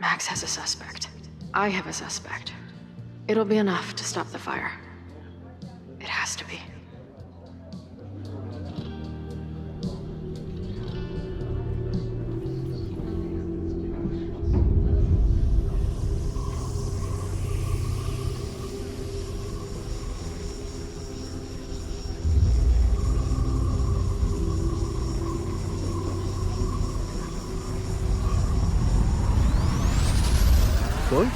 Max has a suspect. I have a suspect. It'll be enough to stop the fire. It has to be. Chloe?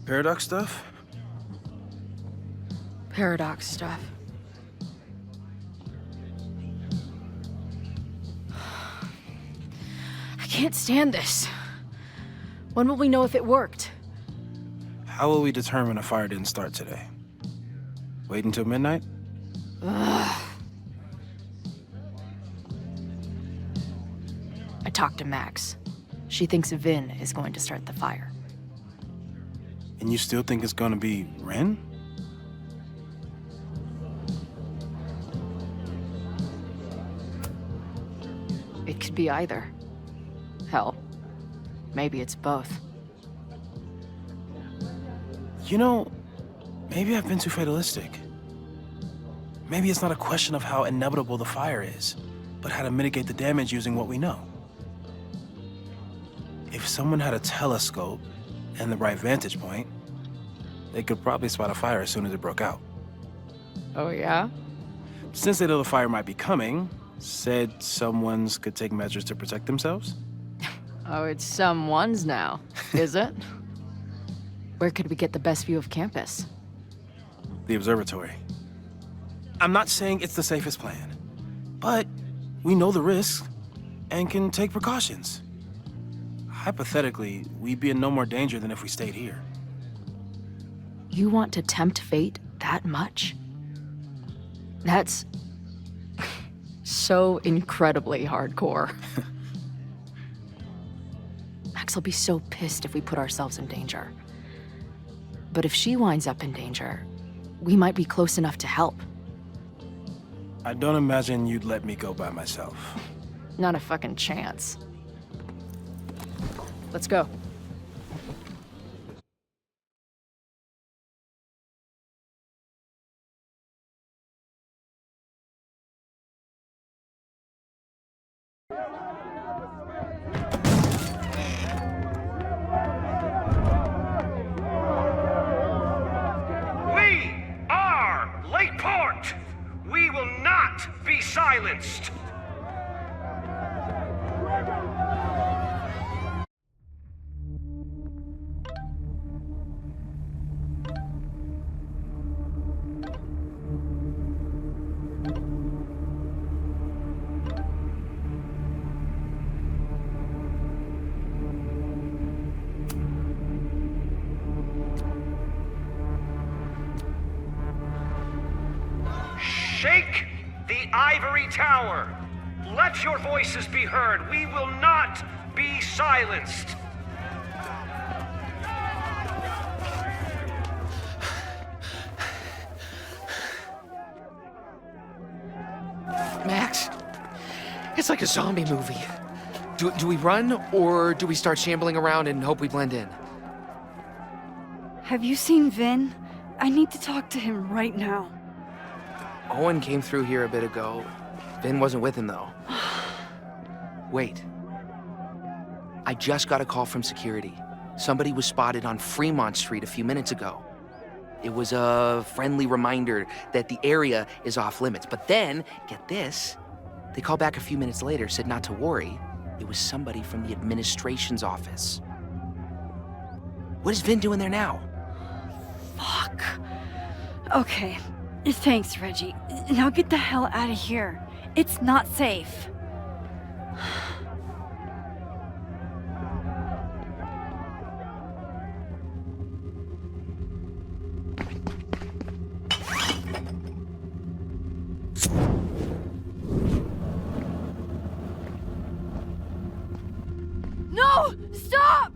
Paradox stuff? Paradox stuff. I can't stand this. When will we know if it worked? How will we determine a fire didn't start today? Wait until midnight? Ugh. I talked to Max. She thinks Vin is going to start the fire. And you still think it's gonna be Ren? It could be either. Hell, maybe it's both. You know, maybe I've been too fatalistic. Maybe it's not a question of how inevitable the fire is, but how to mitigate the damage using what we know. If someone had a telescope and the right vantage point, they could probably spot a fire as soon as it broke out. Oh, yeah? Since they know the fire might be coming, said someone's could take measures to protect themselves? Oh, it's someone's now, is it? Where could we get the best view of campus? The observatory. I'm not saying it's the safest plan, but we know the risks and can take precautions. Hypothetically, we'd be in no more danger than if we stayed here. You want to tempt fate that much? That's so incredibly hardcore. Max will be so pissed if we put ourselves in danger. But if she winds up in danger, we might be close enough to help. I don't imagine you'd let me go by myself. Not a fucking chance. Let's go. We are Lakeport! We will not be silenced! Shake the ivory tower. Let your voices be heard. We will not be silenced. Max, it's like a zombie movie. Do we run, or do we start shambling around and hope we blend in? Have you seen Vin? I need to talk to him right now. Owen came through here a bit ago. Vin wasn't with him, though. Wait. I just got a call from security. Somebody was spotted on Fremont Street a few minutes ago. It was a friendly reminder that the area is off limits. But then, get this, they called back a few minutes later, said not to worry. It was somebody from the administration's office. What is Vin doing there now? Fuck. Okay. Thanks, Reggie. Now get the hell out of here. It's not safe. No! Stop!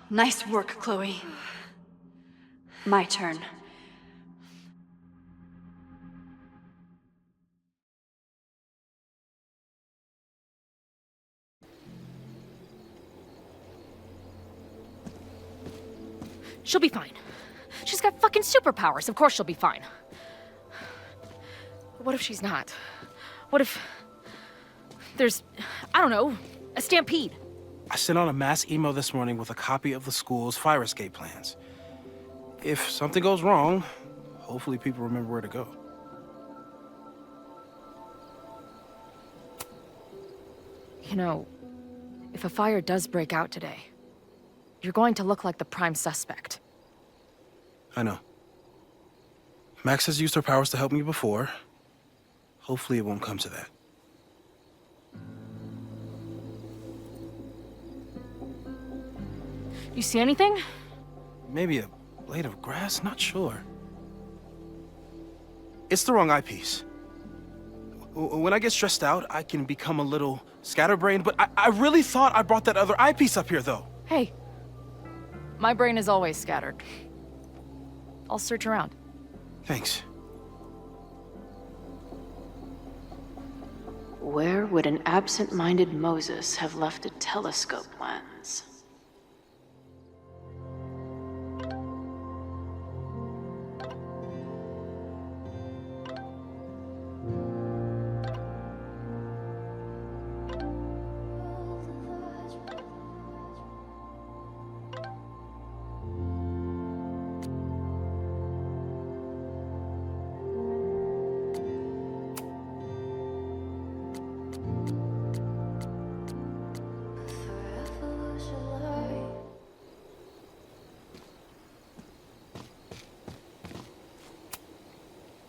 Nice work, Chloe. My turn. She'll be fine. She's got fucking superpowers. Of course she'll be fine. What if she's not? What if there's, I don't know, a stampede? I sent out a mass email this morning with a copy of the school's fire escape plans. If something goes wrong, hopefully people remember where to go. You know, if a fire does break out today, you're going to look like the prime suspect. I know. Max has used her powers to help me before. Hopefully it won't come to that. You see anything? Maybe a blade of grass? Not sure. It's the wrong eyepiece. When I get stressed out, I can become a little scatterbrained, but I really thought I brought that other eyepiece up here, though. Hey, my brain is always scattered. I'll search around. Thanks. Where would an absent-minded Moses have left a telescope lens?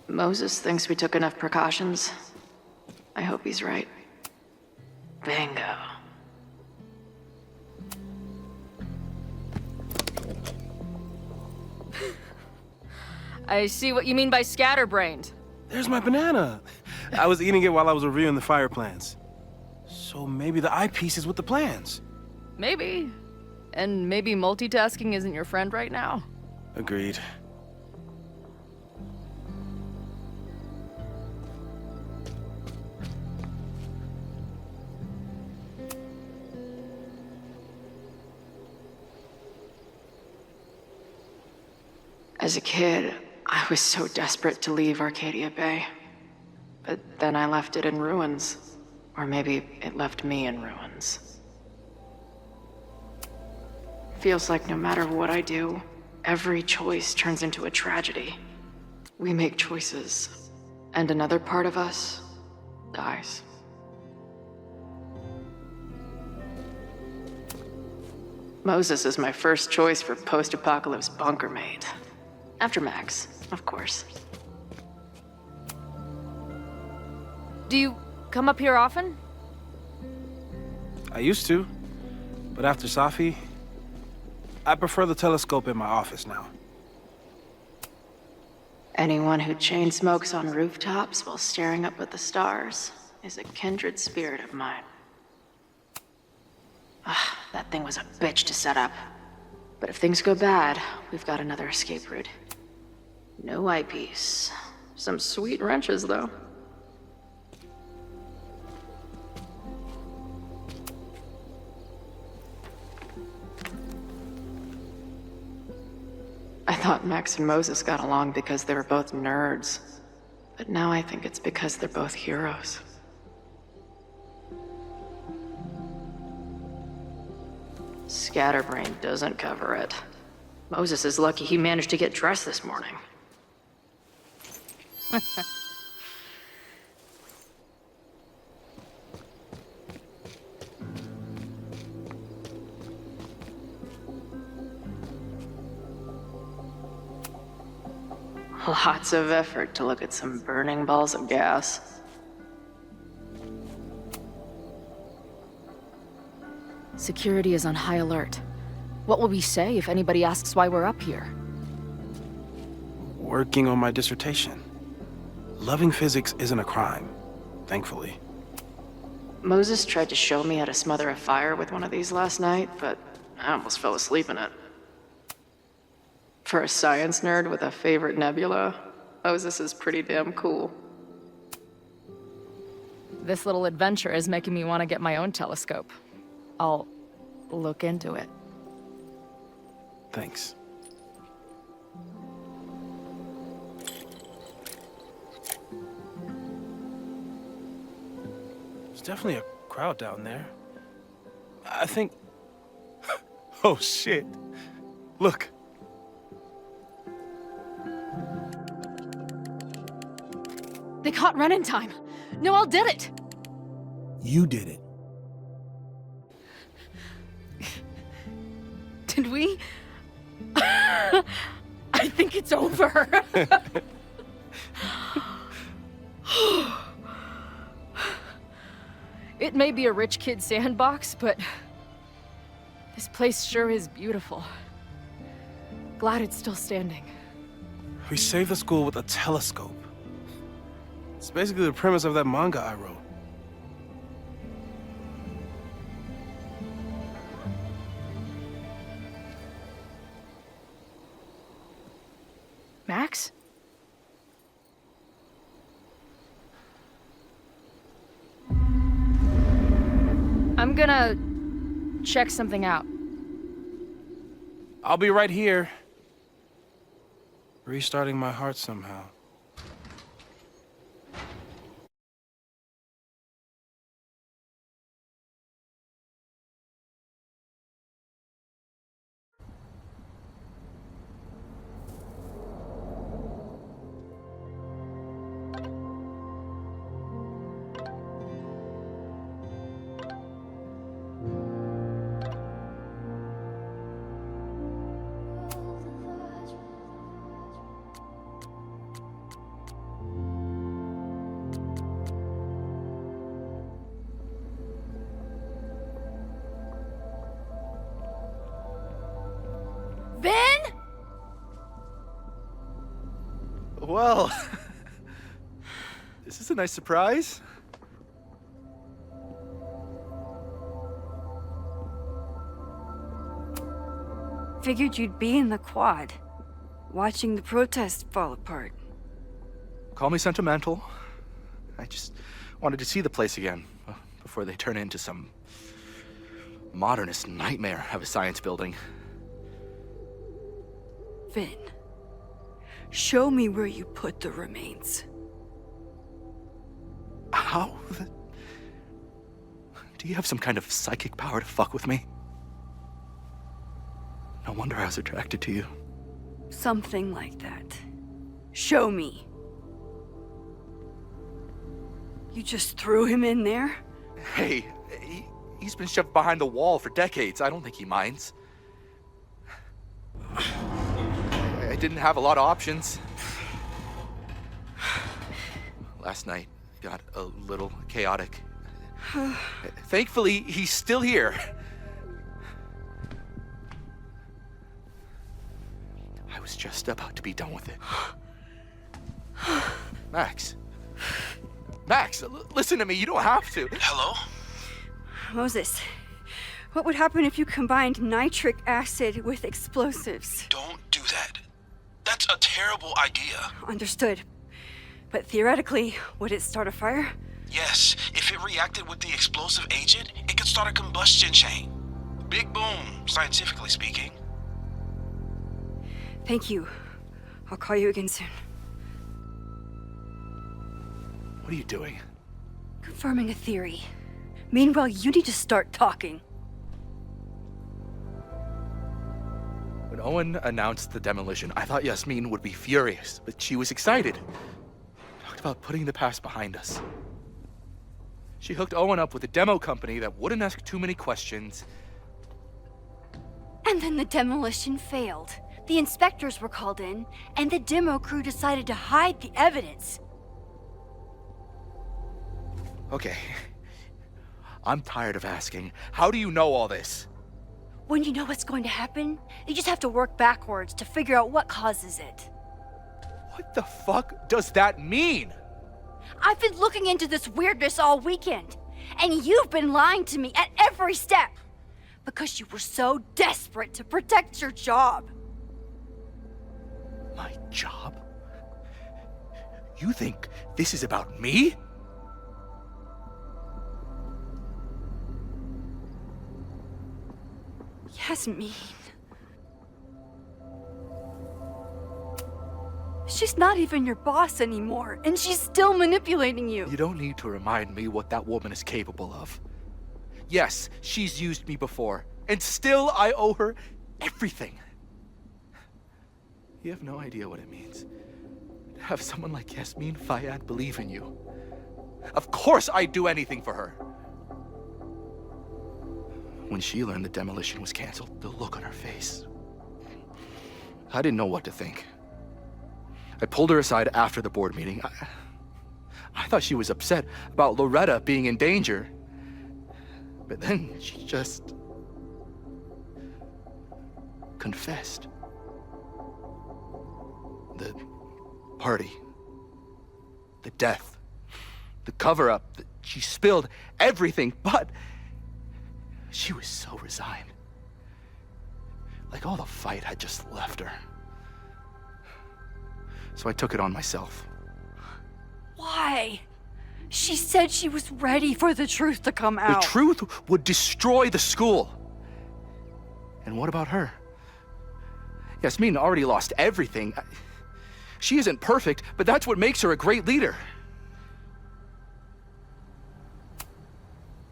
Moses thinks we took enough precautions. I hope he's right. Bingo. I see what you mean by scatterbrained. There's my banana. I was eating it while I was reviewing the fire plans. So maybe the eyepiece is with the plans. Maybe. And maybe multitasking isn't your friend right now. Agreed. As a kid, I was so desperate to leave Arcadia Bay. But then I left it in ruins. Or maybe it left me in ruins. Feels like no matter what I do, every choice turns into a tragedy. We make choices, and another part of us dies. Moses is my first choice for post-apocalypse bunker mate. After Max, of course. Do you come up here often? I used to, but after Safi, I prefer the telescope in my office now. Anyone who chain smokes on rooftops while staring up at the stars is a kindred spirit of mine. That thing was a bitch to set up. But if things go bad, we've got another escape route. No eyepiece. Some sweet wrenches, though. I thought Max and Moses got along because they were both nerds. But now I think it's because they're both heroes. Scatterbrain doesn't cover it. Moses is lucky he managed to get dressed this morning. Lots of effort to look at some burning balls of gas. Security is on high alert. What will we say if anybody asks why we're up here? Working on my dissertation. Loving physics isn't a crime, thankfully. Moses tried to show me how to smother a fire with one of these last night, but I almost fell asleep in it. For a science nerd with a favorite nebula, this is pretty damn cool. This little adventure is making me want to get my own telescope. I'll look into it. Thanks. There's definitely a crowd down there. I think... Oh, shit. Look. They caught Ren in time. Noel did it. You did it. Did we? I think it's over. It may be a rich kid's sandbox, but this place sure is beautiful. Glad it's still standing. We saved the school with a telescope. It's basically the premise of that manga I wrote. Max? I'm gonna check something out. I'll be right here. Restarting my heart somehow. Ben? Well, this is a nice surprise. Figured you'd be in the quad, watching the protests fall apart. Call me sentimental. I just wanted to see the place again before they turn into some modernist nightmare of a science building. Vin, show me where you put the remains. How? Do you have some kind of psychic power to fuck with me? No wonder I was attracted to you. Something like that. Show me. You just threw him in there? Hey, he's been shoved behind the wall for decades. I don't think he minds. I didn't have a lot of options. Last night got a little chaotic. Thankfully, he's still here. I was just about to be done with it. Max. Max, listen to me. You don't have to. Hello? Moses, what would happen if you combined nitric acid with explosives? Don't do that. That's a terrible idea. Understood. But theoretically, would it start a fire? Yes, if it reacted with the explosive agent, it could start a combustion chain. Big boom, scientifically speaking. Thank you. I'll call you again soon. What are you doing? Confirming a theory. Meanwhile, you need to start talking. When Owen announced the demolition, I thought Yasmin would be furious, but she was excited. Talked about putting the past behind us. She hooked Owen up with a demo company that wouldn't ask too many questions. And then the demolition failed. The inspectors were called in, and the demo crew decided to hide the evidence. Okay. I'm tired of asking. How do you know all this? When you know what's going to happen, you just have to work backwards to figure out what causes it. What the fuck does that mean? I've been looking into this weirdness all weekend, and you've been lying to me at every step. because you were so desperate to protect your job. My job? You think this is about me? Yasmin. She's not even your boss anymore, and she's still manipulating you. You don't need to remind me what that woman is capable of. Yes, she's used me before, and still I owe her everything. You have no idea what it means to have someone like Yasmin Fayyad believe in you. Of course I'd do anything for her. When she learned the demolition was canceled, the look on her face. I didn't know what to think. I pulled her aside after the board meeting. I thought she was upset about Loretta being in danger. But then she just confessed. The party, the death, the cover-up, she spilled everything, but she was so resigned. Like all the fight had just left her. So I took it on myself. Why? She said she was ready for the truth to come out. The truth would destroy the school. And what about her? Yasmin already lost everything. She isn't perfect, but that's what makes her a great leader.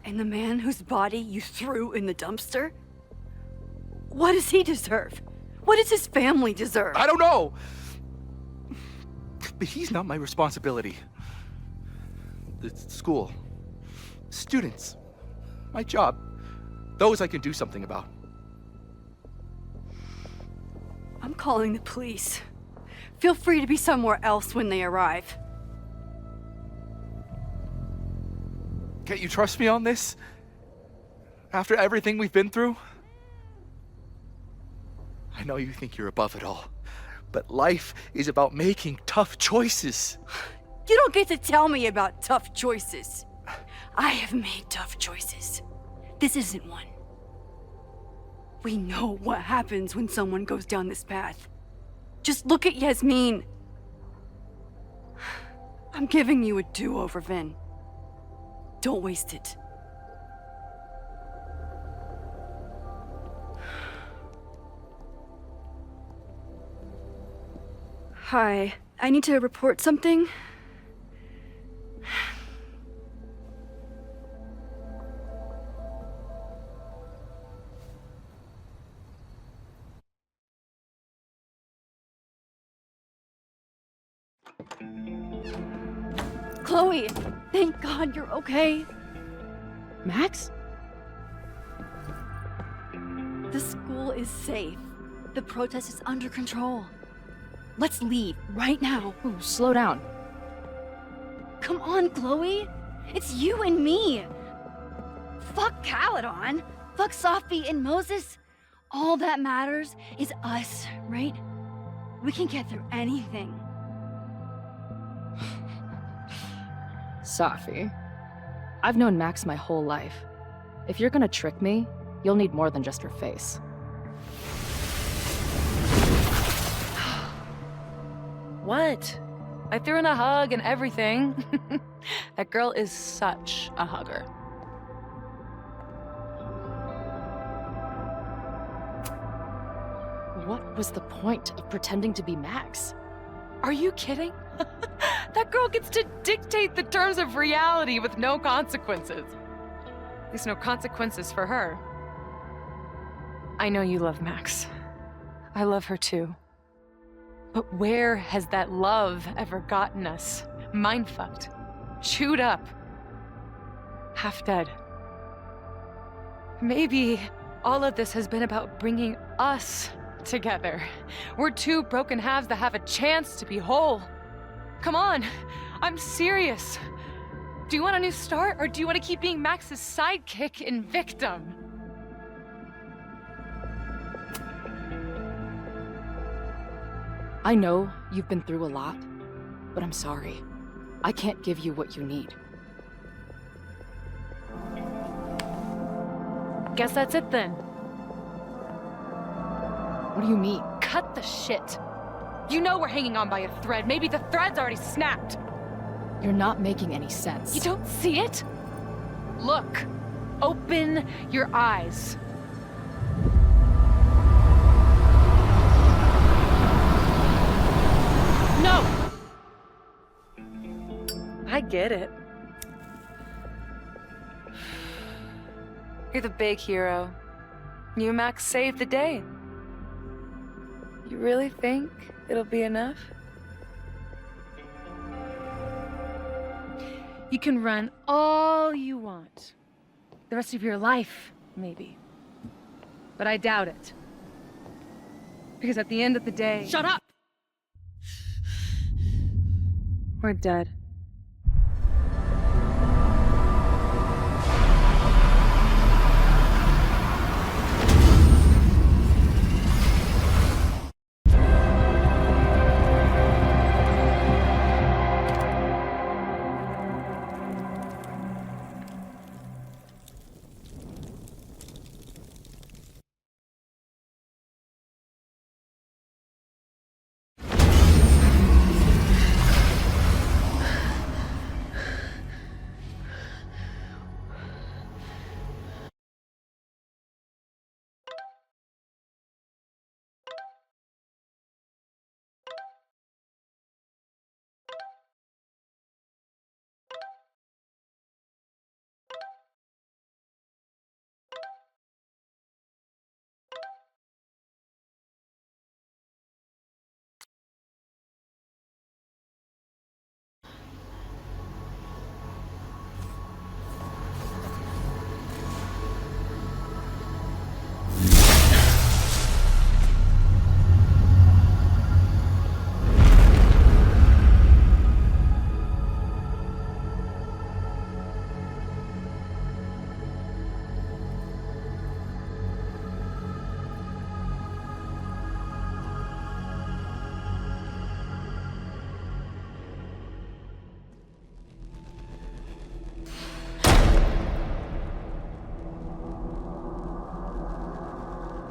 And the man whose body you threw in the dumpster? What does he deserve? What does his family deserve? I don't know. But he's not my responsibility. The school, students, my job, those I can do something about. I'm calling the police. Feel free to be somewhere else when they arrive. Can't you trust me on this? After everything we've been through? I know you think you're above it all, but life is about making tough choices. You don't get to tell me about tough choices. I have made tough choices. This isn't one. We know what happens when someone goes down this path. Just look at Yasmin. I'm giving you a do-over, Vin. Don't waste it. Hi, I need to report something. Chloe, thank God you're okay. Max? The school is safe. The protest is under control. Let's leave right now. Ooh, slow down. Come on, Chloe. It's you and me. Fuck Caledon. Fuck Sophie and Moses. All that matters is us, right? We can get through anything. Safi, I've known Max my whole life. If you're gonna trick me, you'll need more than just her face. What? I threw in a hug and everything. That girl is such a hugger. What was the point of pretending to be Max? Are you kidding? That girl gets to dictate the terms of reality with no consequences. At least no consequences for her. I know you love Max. I love her too. But where has that love ever gotten us? Mind-fucked. Chewed up. Half dead. Maybe all of this has been about bringing us together. We're two broken halves that have a chance to be whole. Come on, I'm serious. Do you want a new start, or do you want to keep being Max's sidekick and victim? I know you've been through a lot, but I'm sorry. I can't give you what you need. Guess that's it then. What do you mean? Cut the shit. You know we're hanging on by a thread. Maybe the thread's already snapped. You're not making any sense. You don't see it? Look. Open your eyes. No! I get it. You're the big hero. You and Max saved the day. You really think it'll be enough? You can run all you want. The rest of your life, maybe. But I doubt it. Because at the end of the day... Shut up! We're dead.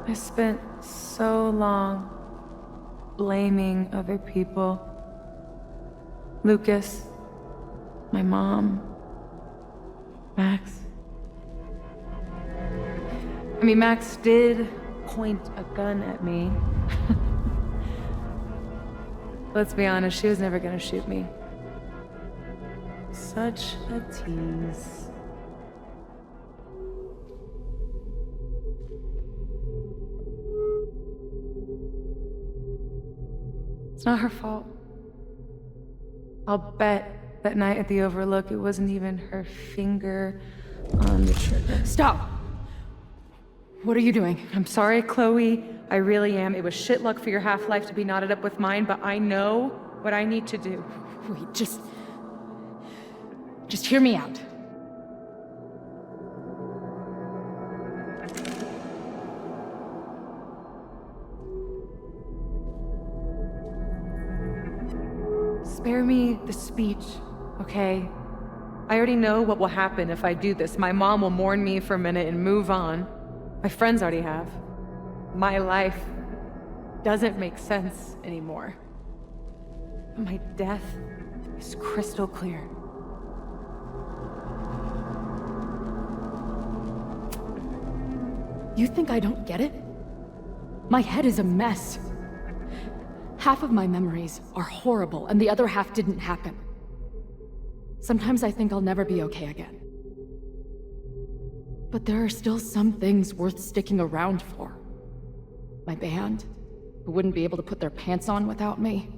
I spent so long blaming other people. Lucas, my mom, Max. I mean, Max did point a gun at me. Let's be honest, she was never gonna shoot me. Such a tease. It's not her fault. I'll bet that night at the Overlook it wasn't even her finger on the trigger. Stop! What are you doing? I'm sorry, Chloe. I really am. It was shit luck for your half-life to be knotted up with mine, but I know what I need to do. Wait, just hear me out. Spare me the speech, okay? I already know what will happen if I do this. My mom will mourn me for a minute and move on. My friends already have. My life doesn't make sense anymore. My death is crystal clear. You think I don't get it? My head is a mess. Half of my memories are horrible, and the other half didn't happen. Sometimes I think I'll never be okay again. But there are still some things worth sticking around for. My band, who wouldn't be able to put their pants on without me.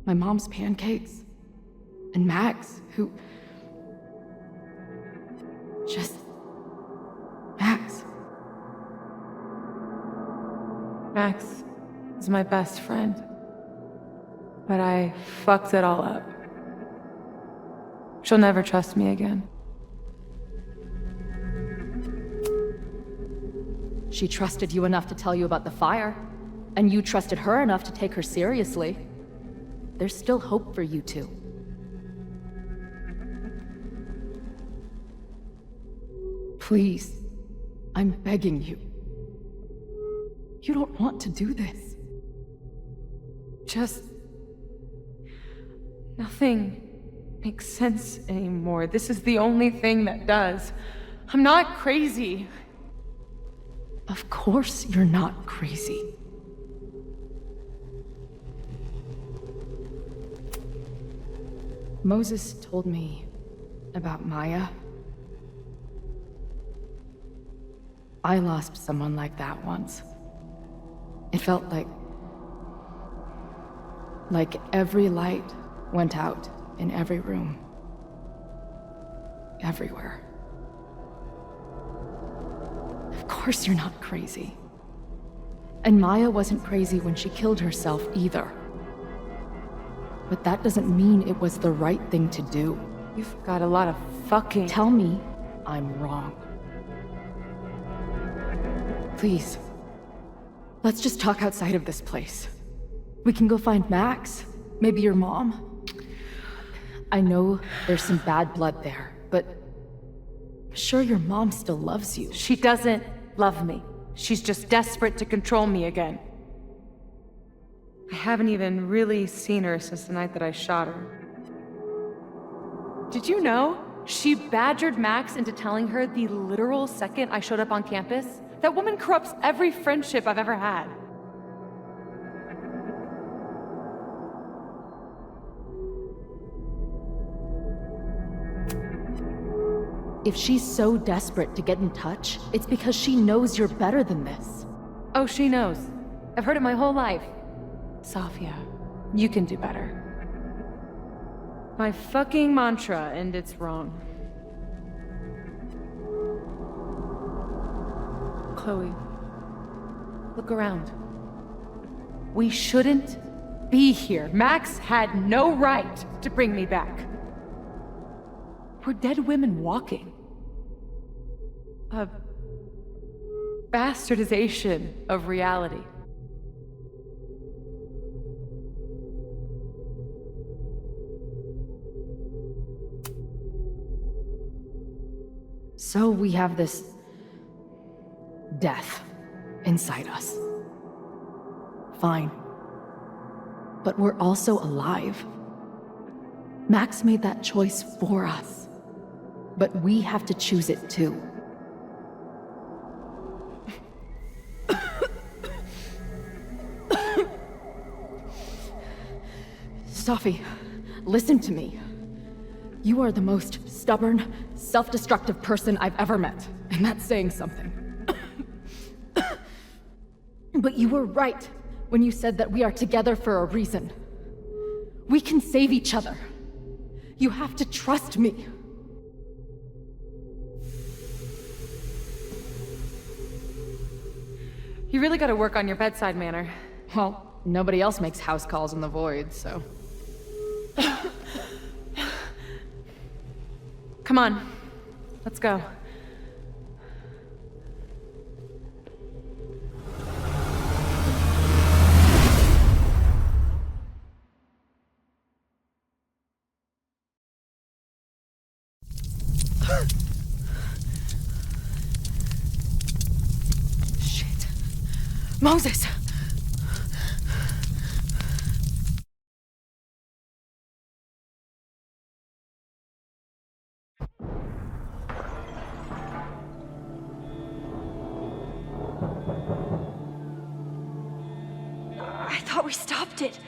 My mom's pancakes. And Max, who... just... Max. Max is my best friend. But I fucked it all up. She'll never trust me again. She trusted you enough to tell you about the fire, and you trusted her enough to take her seriously. There's still hope for you two. Please, I'm begging you. You don't want to do this. Just... nothing makes sense anymore. This is the only thing that does. I'm not crazy. Of course you're not crazy. Moses told me about Maya. I lost someone like that once. It felt like every light went out in every room. Everywhere. Of course you're not crazy. And Maya wasn't crazy when she killed herself either. But that doesn't mean it was the right thing to do. You've got a lot of fucking... Tell me I'm wrong. Please. Let's just talk outside of this place. We can go find Max. Maybe your mom. I know there's some bad blood there, but I'm sure your mom still loves you. She doesn't love me. She's just desperate to control me again. I haven't even really seen her since the night that I shot her. Did you know? She badgered Max into telling her the literal second I showed up on campus. That woman corrupts every friendship I've ever had. If she's so desperate to get in touch, it's because she knows you're better than this. Oh, she knows. I've heard it my whole life. Sophia, you can do better. My fucking mantra, and it's wrong. Chloe, look around. We shouldn't be here. Max had no right to bring me back. We're dead women walking. A bastardization of reality. So we have this death inside us. Fine. But we're also alive. Max made that choice for us. But we have to choose it too. Sophie, listen to me. You are the most stubborn, self-destructive person I've ever met, and that's saying something. But you were right when you said that we are together for a reason. We can save each other. You have to trust me. You really gotta work on your bedside manner. Well, nobody else makes house calls in the void, so... Come on, let's go. Shit. Moses! I thought we stopped it,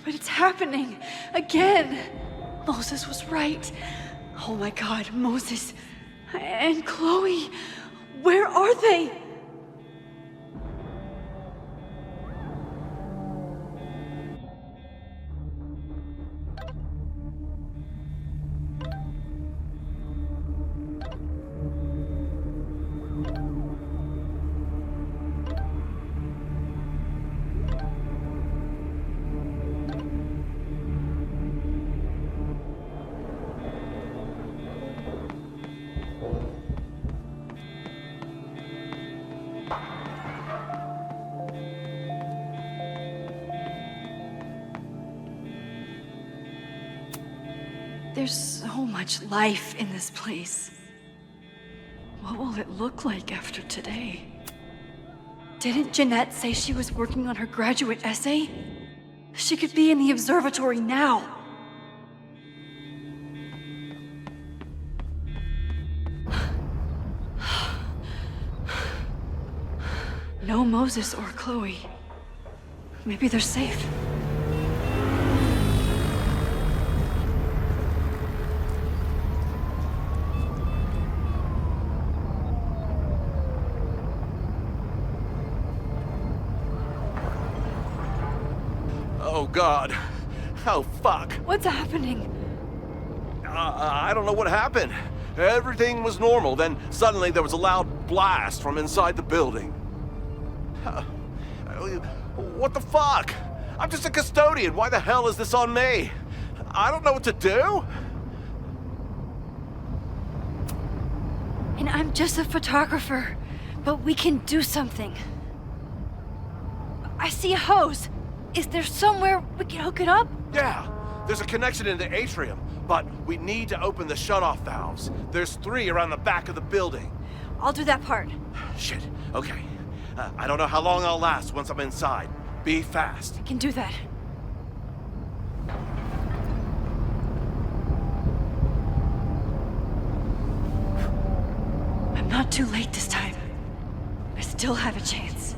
but it's happening again. Moses was right. Oh my God, Moses and Chloe, where are they? There's so much life in this place. What will it look like after today? Didn't Jeanette say she was working on her graduate essay? She could be in the observatory now. No Moses or Chloe. Maybe they're safe. Oh God. Oh fuck. What's happening? I don't know what happened. Everything was normal, then suddenly there was a loud blast from inside the building. What the fuck? I'm just a custodian. Why the hell is this on me? I don't know what to do. And I'm just a photographer, but we can do something. I see a hose. Is there somewhere we can hook it up? Yeah, there's a connection in the atrium, but we need to open the shutoff valves. There's 3 around the back of the building. I'll do that part. Shit, okay. I don't know how long I'll last once I'm inside. Be fast. I can do that. I'm not too late this time. I still have a chance.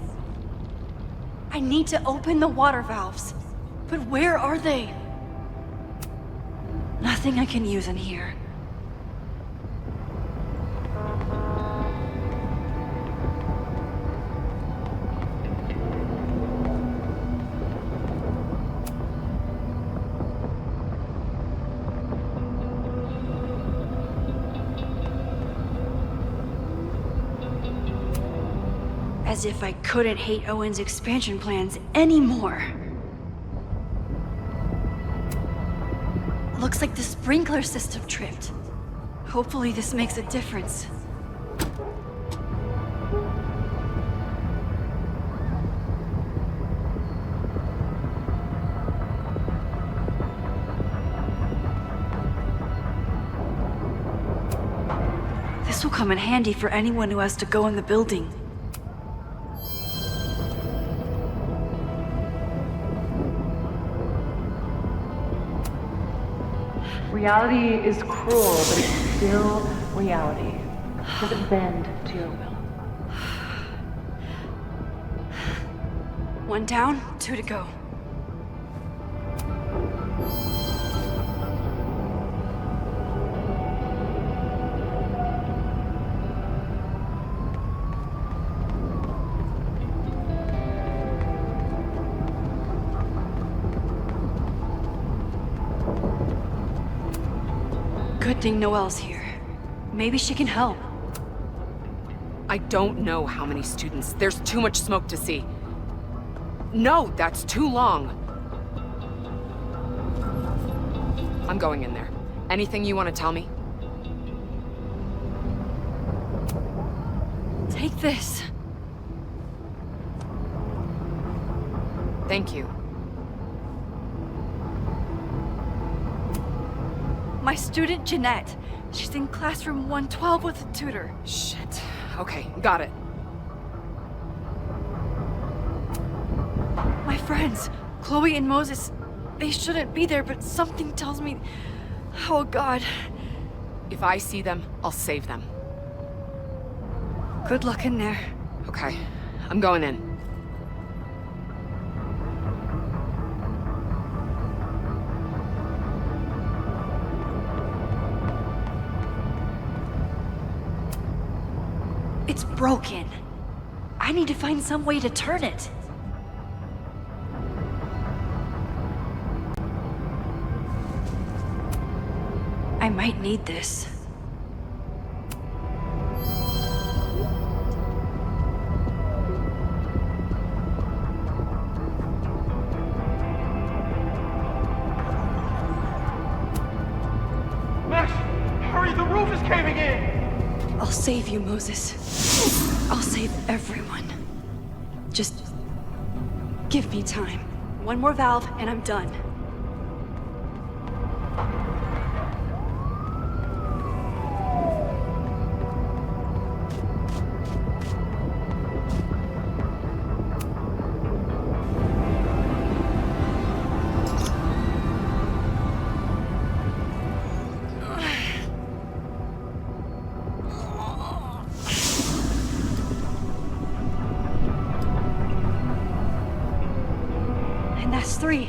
I need to open the water valves. But where are they? Nothing I can use in here. As if I couldn't hate Owen's expansion plans anymore. Looks like the sprinkler system tripped. Hopefully this makes a difference. This will come in handy for anyone who has to go in the building. Reality is cruel, but it's still reality. It doesn't bend to your will. 1 down, 2 to go. Good thing Noelle's here. Maybe she can help. I don't know how many students. There's too much smoke to see. No, that's too long. I'm going in there. Anything you want to tell me? Take this. Thank you. My student Jeanette. She's in classroom 112 with a tutor. Shit. Okay, got it. My friends, Chloe and Moses, they shouldn't be there, but something tells me... Oh God. If I see them, I'll save them. Good luck in there. Okay, I'm going in. It's broken. I need to find some way to turn it. I might need this. Max, hurry, the roof is caving in! I'll save you, Moses. I'll save everyone. Just give me time. 1 more valve and I'm done. 3.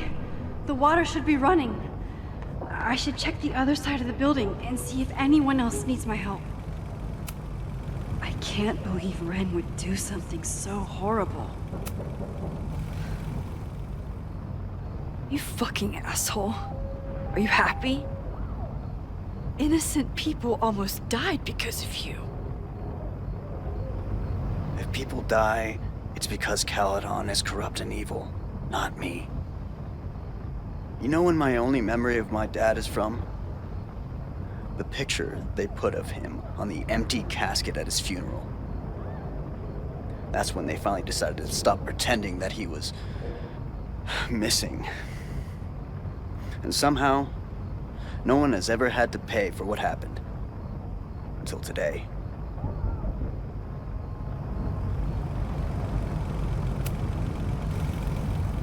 The water should be running. I should check the other side of the building and see if anyone else needs my help. I can't believe Ren would do something so horrible. You fucking asshole. Are you happy? Innocent people almost died because of you. If people die, it's because Caledon is corrupt and evil, not me. You know when my only memory of my dad is from? The picture they put of him on the empty casket at his funeral. That's when they finally decided to stop pretending that he was missing. And somehow, no one has ever had to pay for what happened. Until today.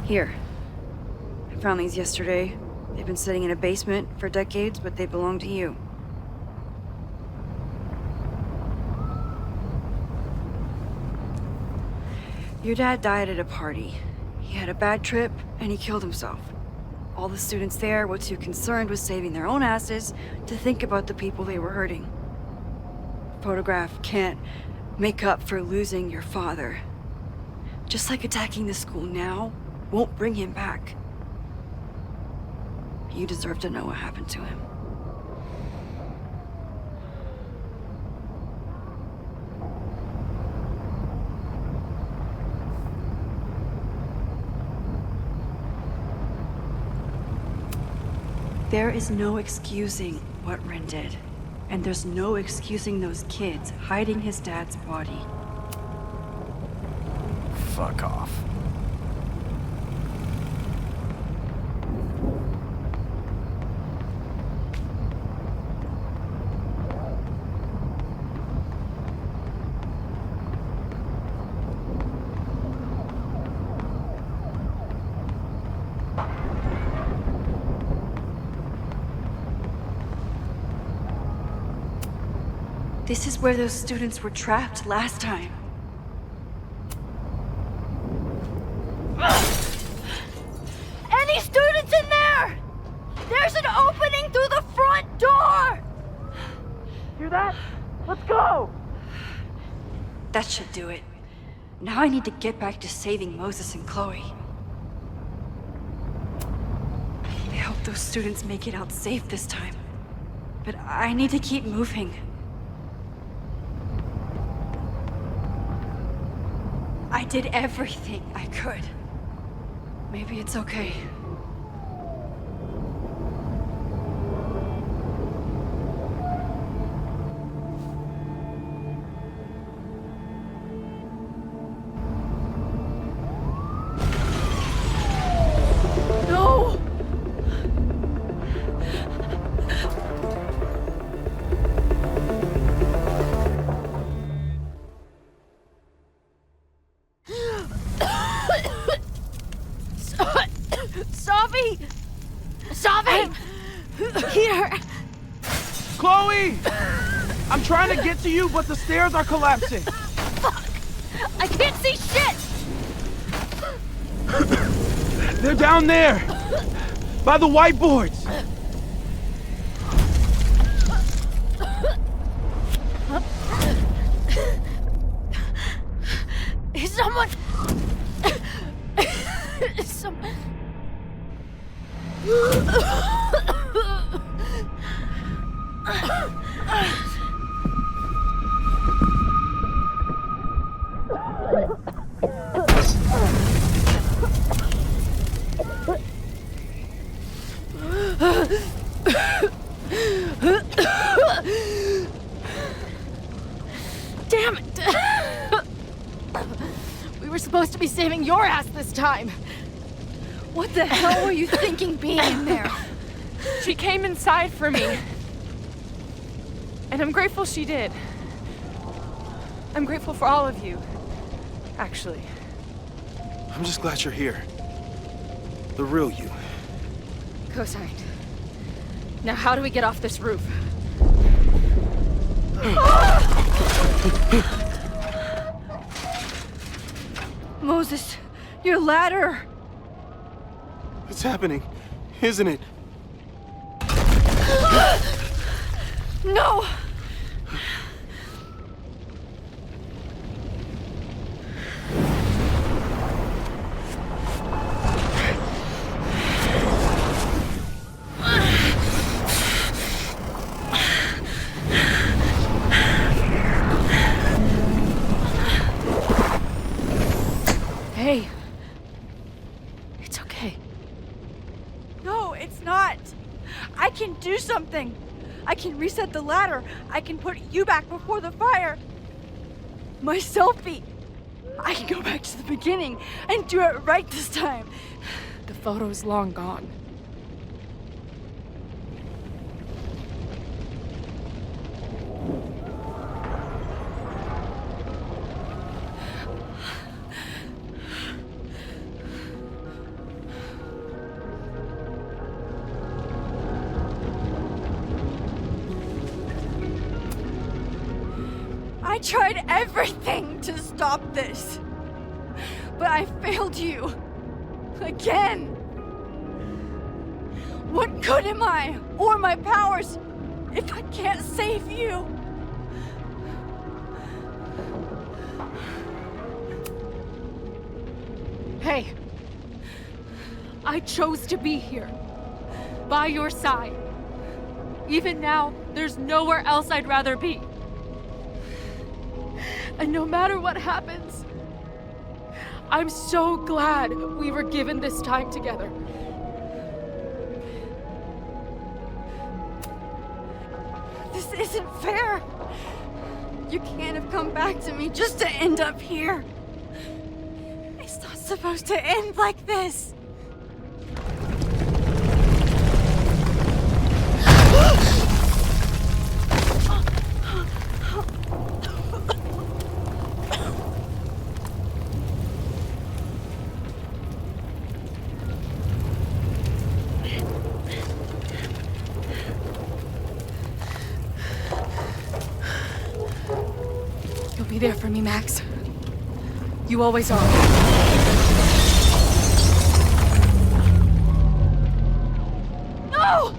Here. I found these yesterday. They've been sitting in a basement for decades, but they belong to you. Your dad died at a party. He had a bad trip, and he killed himself. All the students there were too concerned with saving their own asses to think about the people they were hurting. Photograph can't make up for losing your father. Just like attacking the school now won't bring him back. You deserve to know what happened to him. There is no excusing what Ren did. And there's no excusing those kids hiding his dad's body. Fuck off. This is where those students were trapped last time. Any students in there? There's an opening through the front door! Hear that? Let's go! That should do it. Now I need to get back to saving Moses and Chloe. I hope those students make it out safe this time. But I need to keep moving. I did everything I could. Maybe it's okay. No! Savi! Here! Chloe! I'm trying to get to you, but the stairs are collapsing. Fuck! I can't see shit! They're down there! By the whiteboards! Is someone... Damn it! We were supposed to be saving your ass this time. What the hell were you thinking being in there? She came inside for me. And I'm grateful she did. I'm grateful for all of you, actually. I'm just glad you're here. The real you. Co-signed. Now how do we get off this roof? Moses, your ladder! It's happening, isn't it? No! Hey. It's okay. No, it's not. I can do something. I can reset the ladder. I can put you back before the fire. My selfie. I can go back to the beginning and do it right this time. The photo's long gone. I tried everything to stop this. But I failed you. Again. What good am I, or my powers, if I can't save you? Hey. I chose to be here. By your side. Even now, there's nowhere else I'd rather be. And no matter what happens, I'm so glad we were given this time together. This isn't fair. You can't have come back to me just to end up here. It's not supposed to end like this. You'll be there for me, Max. You always are. No!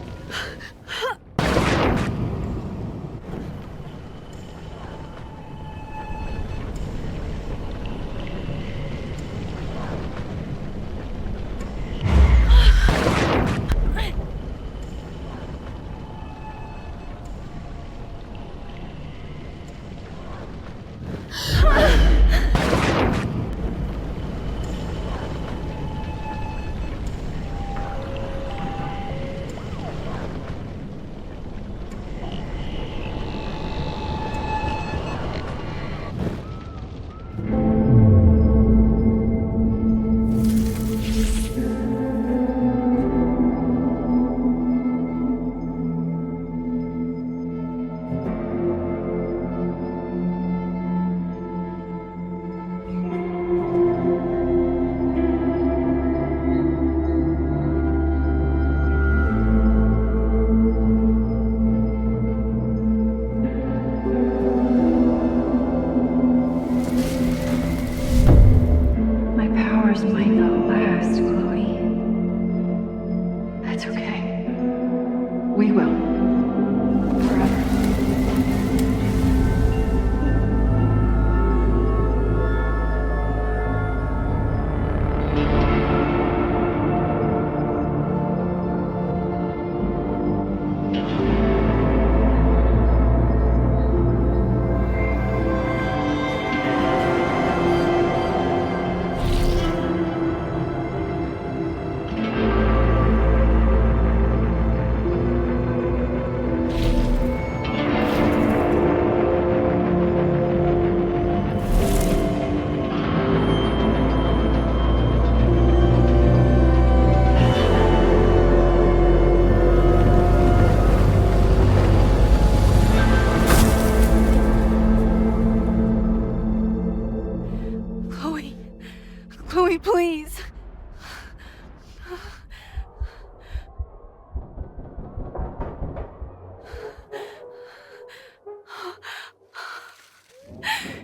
Chloe, please.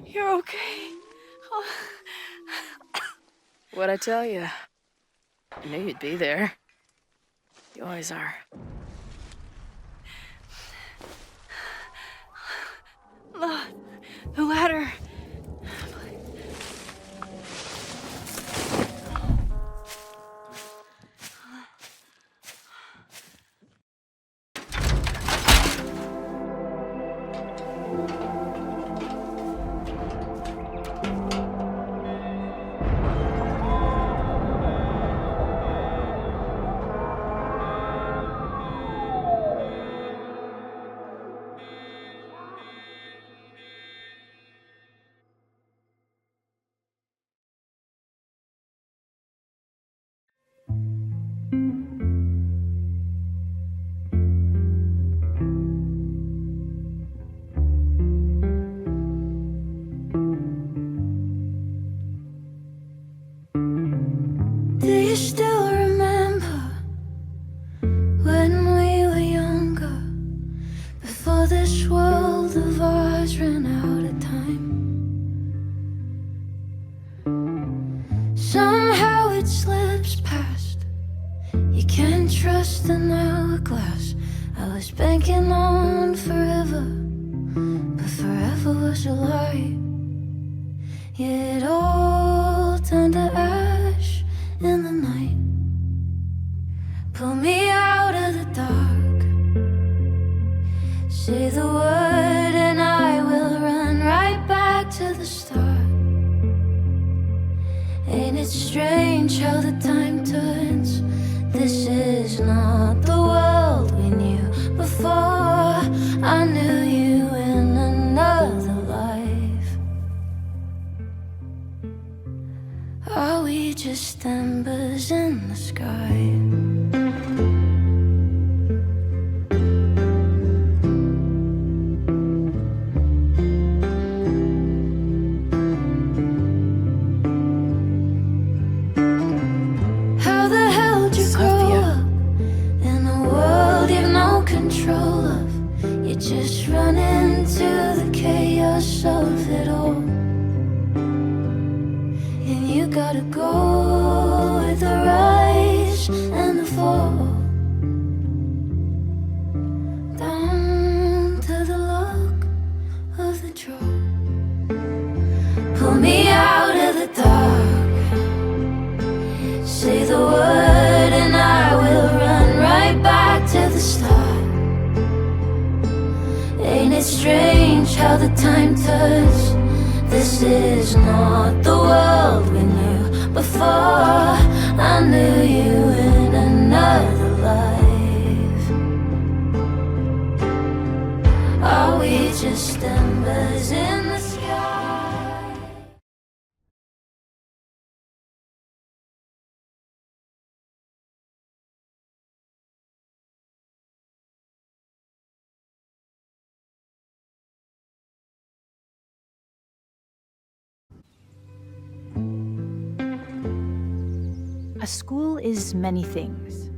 You're okay. What'd I tell you? I knew you'd be there. You always are. The ladder. Do you still remember when we were younger, before this world of ours ran out of time? Somehow it slips past. You can't trust an hourglass. I was banking on forever, but forever was a lie. It all turned to ash in the night. Pull me out of the dark. Say the word and I will run right back to the start. Ain't it strange how the time turns? This is not the world we knew before. I knew you in another life. Are we just embers in the sky? How the hell did you grow up in a world you've no control of? You just run into the chaos of it all. And you gotta go with the rise and the fall, down to the luck of the draw. Pull me out of the dark. Say the word and I will run right back to the start. Ain't it strange how the time turns? This is not the world we knew before. I knew you in another life. Are we just embers in the sky? A school is many things.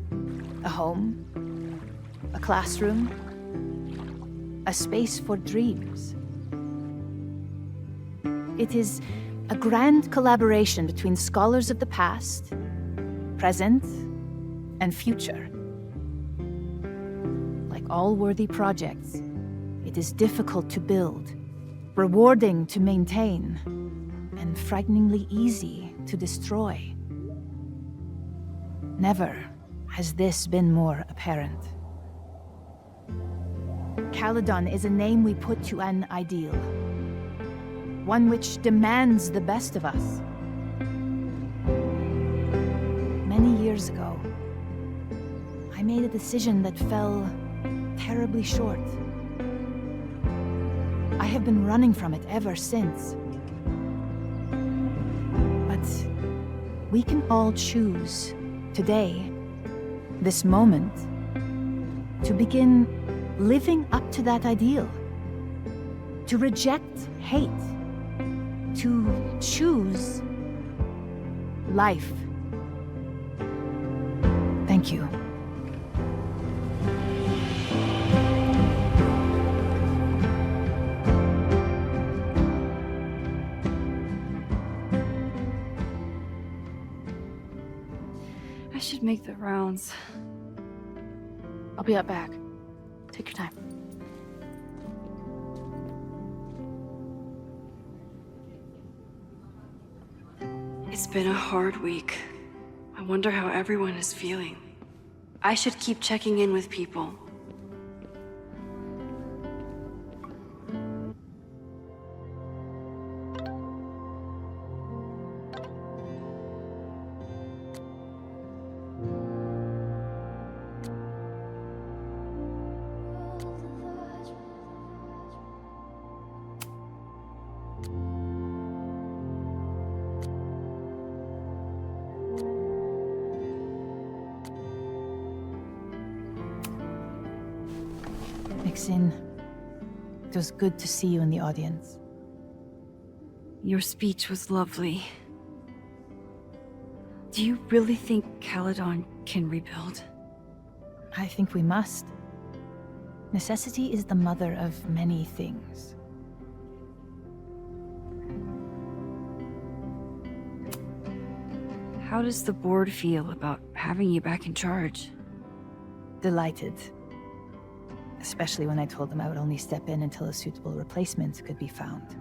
A home, a classroom, a space for dreams. It is a grand collaboration between scholars of the past, present, and future. Like all worthy projects, it is difficult to build, rewarding to maintain, and frighteningly easy to destroy. Never has this been more apparent. Caledon is a name we put to an ideal, one which demands the best of us. Many years ago, I made a decision that fell terribly short. I have been running from it ever since. But we can all choose today, this moment, to begin living up to that ideal, to reject hate, to choose life. Thank you. should make the rounds. I'll be up back. Take your time. It's been a hard week. I wonder how everyone is feeling. I should keep checking in with people. Maxine, it was good to see you in the audience. Your speech was lovely. Do you really think Caledon can rebuild? I think we must. Necessity is the mother of many things. How does the board feel about having you back in charge? Delighted. Especially when I told them I would only step in until a suitable replacement could be found.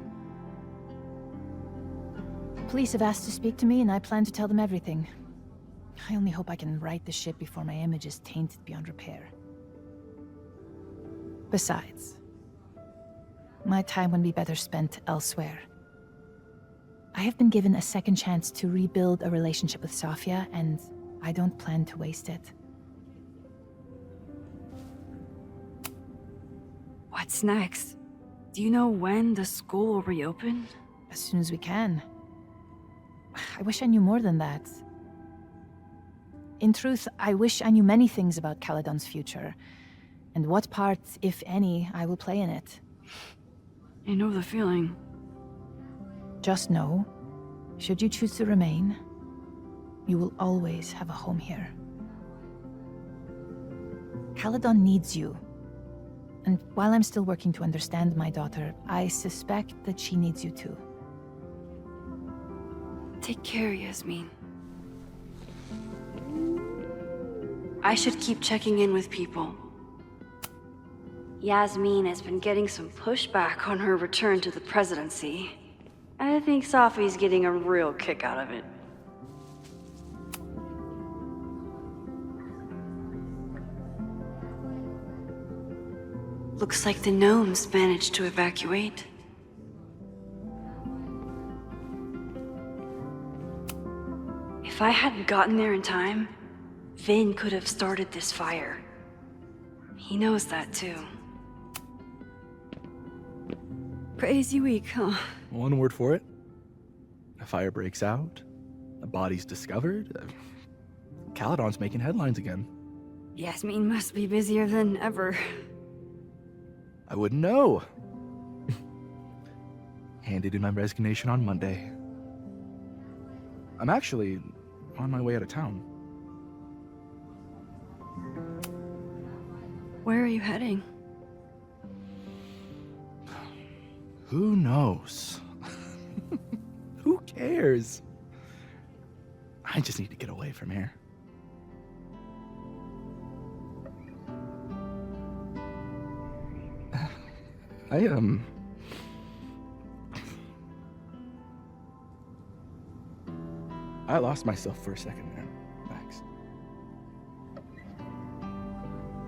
Police have asked to speak to me, and I plan to tell them everything. I only hope I can right the ship before my image is tainted beyond repair. Besides, my time would be better spent elsewhere. I have been given a second chance to rebuild a relationship with Safia, and I don't plan to waste it. What's next? Do you know when the school will reopen? As soon as we can. I wish I knew more than that. In truth, I wish I knew many things about Caledon's future, and what part, if any, I will play in it. I know the feeling. Just know, should you choose to remain, you will always have a home here. Caledon needs you. And while I'm still working to understand my daughter, I suspect that she needs you too. Take care, Yasmin. I should keep checking in with people. Yasmin has been getting some pushback on her return to the presidency. I think Safi's getting a real kick out of it. Looks like the gnomes managed to evacuate. If I hadn't gotten there in time, Vin could have started this fire. He knows that too. Crazy week, huh? One word for it. A fire breaks out. A body's discovered. Caledon's making headlines again. Yasmin must be busier than ever. I wouldn't know. Handed in my resignation on Monday. I'm actually on my way out of town. Where are you heading? Who knows? Who cares? I just need to get away from here. I lost myself for a second there, Max.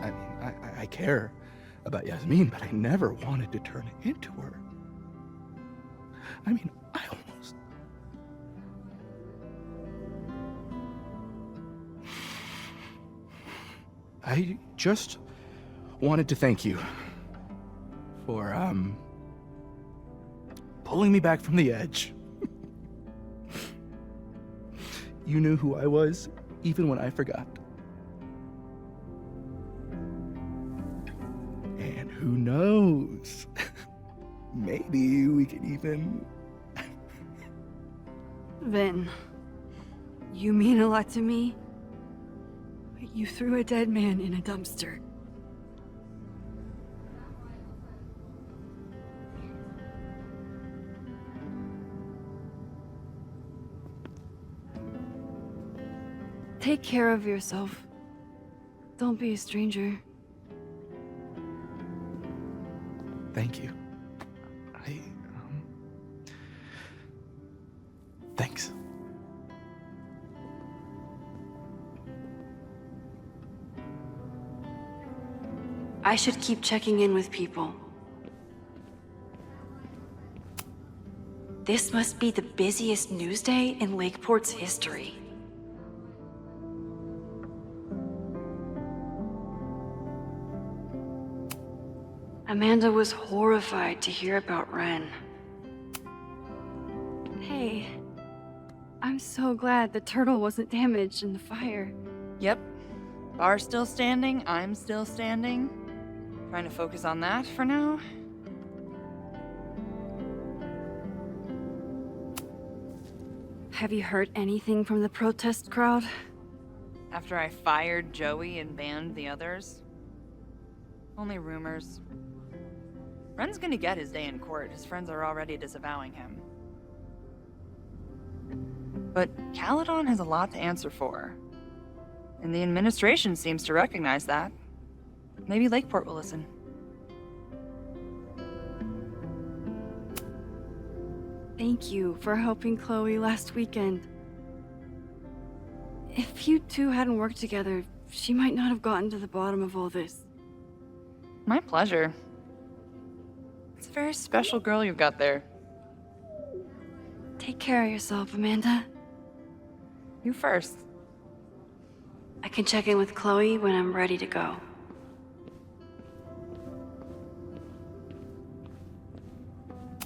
I mean, I care about Yasmin, but I never wanted to turn it into her. I mean, I almost... I just wanted to thank you for, pulling me back from the edge. You knew who I was, even when I forgot. And who knows? Maybe we could even... Vin, you mean a lot to me. You threw a dead man in a dumpster. Take care of yourself. Don't be a stranger. Thank you. Thanks. I should keep checking in with people. This must be the busiest news day in Lakeport's history. Amanda was horrified to hear about Ren. Hey, I'm so glad the turtle wasn't damaged in the fire. Yep. Bar's still standing, I'm still standing. Trying to focus on that for now. Have you heard anything from the protest crowd? After I fired Joey and banned the others? Only rumors. Ren's gonna get his day in court. His friends are already disavowing him. But Caledon has a lot to answer for. And the administration seems to recognize that. Maybe Lakeport will listen. Thank you for helping Chloe last weekend. If you two hadn't worked together, she might not have gotten to the bottom of all this. My pleasure. It's a very special girl you've got there. Take care of yourself, Amanda. You first. I can check in with Chloe when I'm ready to go.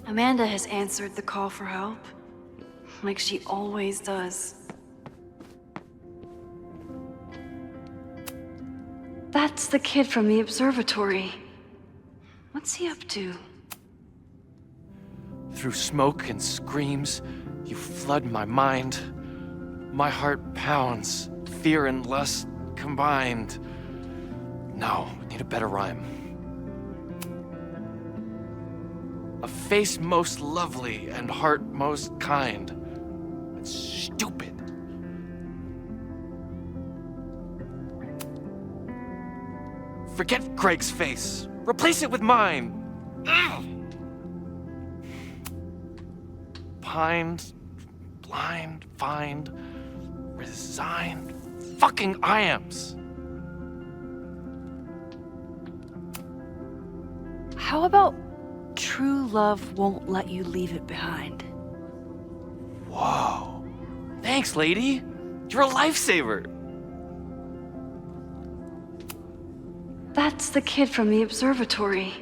Amanda has answered the call for help, like she always does. That's the kid from the observatory. What's he up to? Through smoke and screams, you flood my mind. My heart pounds, fear and lust combined. No, need a better rhyme. A face most lovely and heart most kind. It's stupid. Forget Greg's face. Replace it with mine. Ugh. Pined, blind, find, resigned. Fucking iams. How about true love won't let you leave it behind? Whoa. Thanks, lady. You're a lifesaver. That's the kid from the observatory.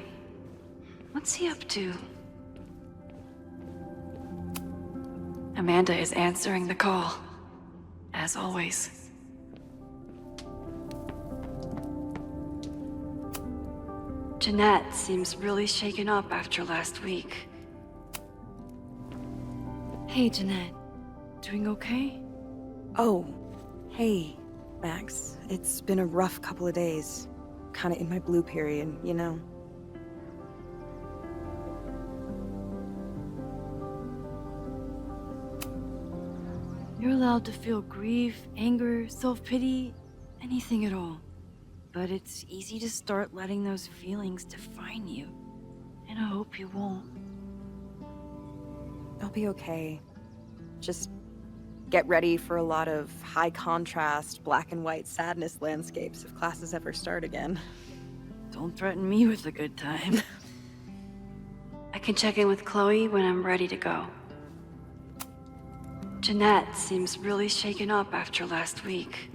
What's he up to? Amanda is answering the call, as always. Jeanette seems really shaken up after last week. Hey, Jeanette. Doing okay? Oh, hey, Max. It's been a rough couple of days. Kinda in my blue period, you know? You're allowed to feel grief, anger, self-pity, anything at all. But it's easy to start letting those feelings define you. And I hope you won't. I'll be okay. Just get ready for a lot of high contrast, black and white sadness landscapes if classes ever start again. Don't threaten me with a good time. I can check in with Chloe when I'm ready to go. Jeanette seems really shaken up after last week.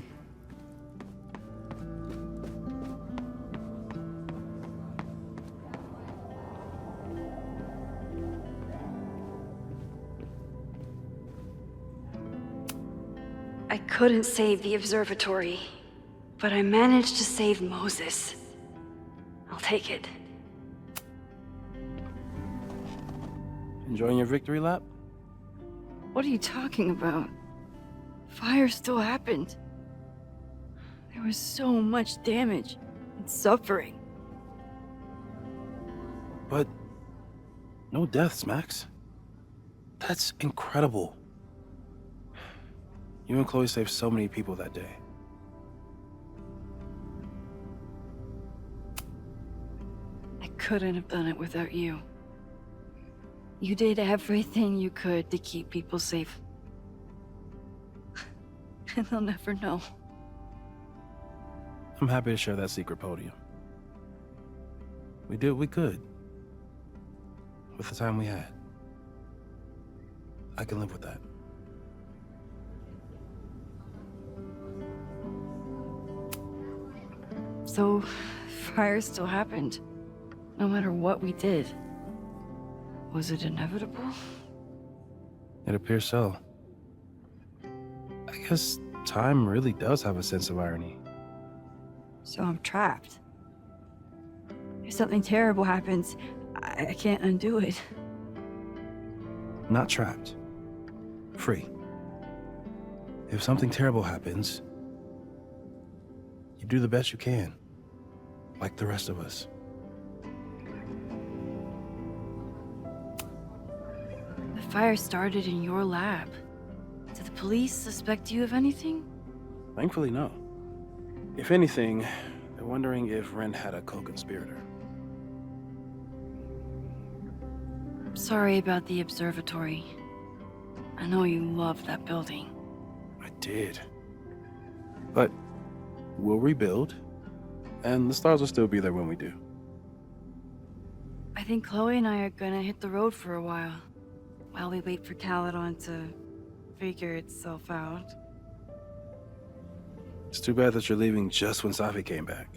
I couldn't save the observatory, but I managed to save Moses. I'll take it. Enjoying your victory lap? What are you talking about? Fire still happened. There was so much damage and suffering. But no deaths, Max. That's incredible. You and Chloe saved so many people that day. I couldn't have done it without you. You did everything you could to keep people safe. And they'll never know. I'm happy to share that secret podium. We did what we could. With the time we had. I can live with that. So, fire still happened. No matter what we did. Was it inevitable? It appears so. I guess time really does have a sense of irony. So I'm trapped. If something terrible happens, I can't undo it. Not trapped. Free. If something terrible happens, you do the best you can. Like the rest of us. The fire started in your lab. Did the police suspect you of anything? Thankfully, no. If anything, they're wondering if Ren had a co-conspirator. Sorry about the observatory. I know you loved that building. I did. But we'll rebuild, and the stars will still be there when we do. I think Chloe and I are gonna hit the road for a while we wait for Caledon to figure itself out. It's too bad that you're leaving just when Safi came back.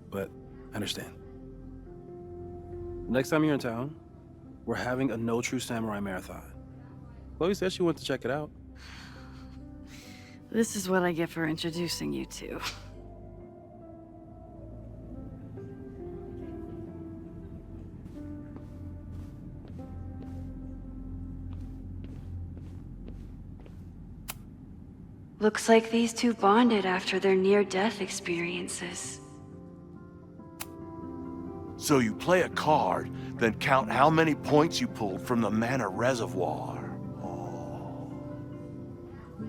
But I understand. Next time you're in town, we're having a No True Samurai marathon. Chloe said she wanted to check it out. This is what I get for introducing you to. Looks like these two bonded after their near-death experiences. So you play a card, then count how many points you pulled from the mana reservoir.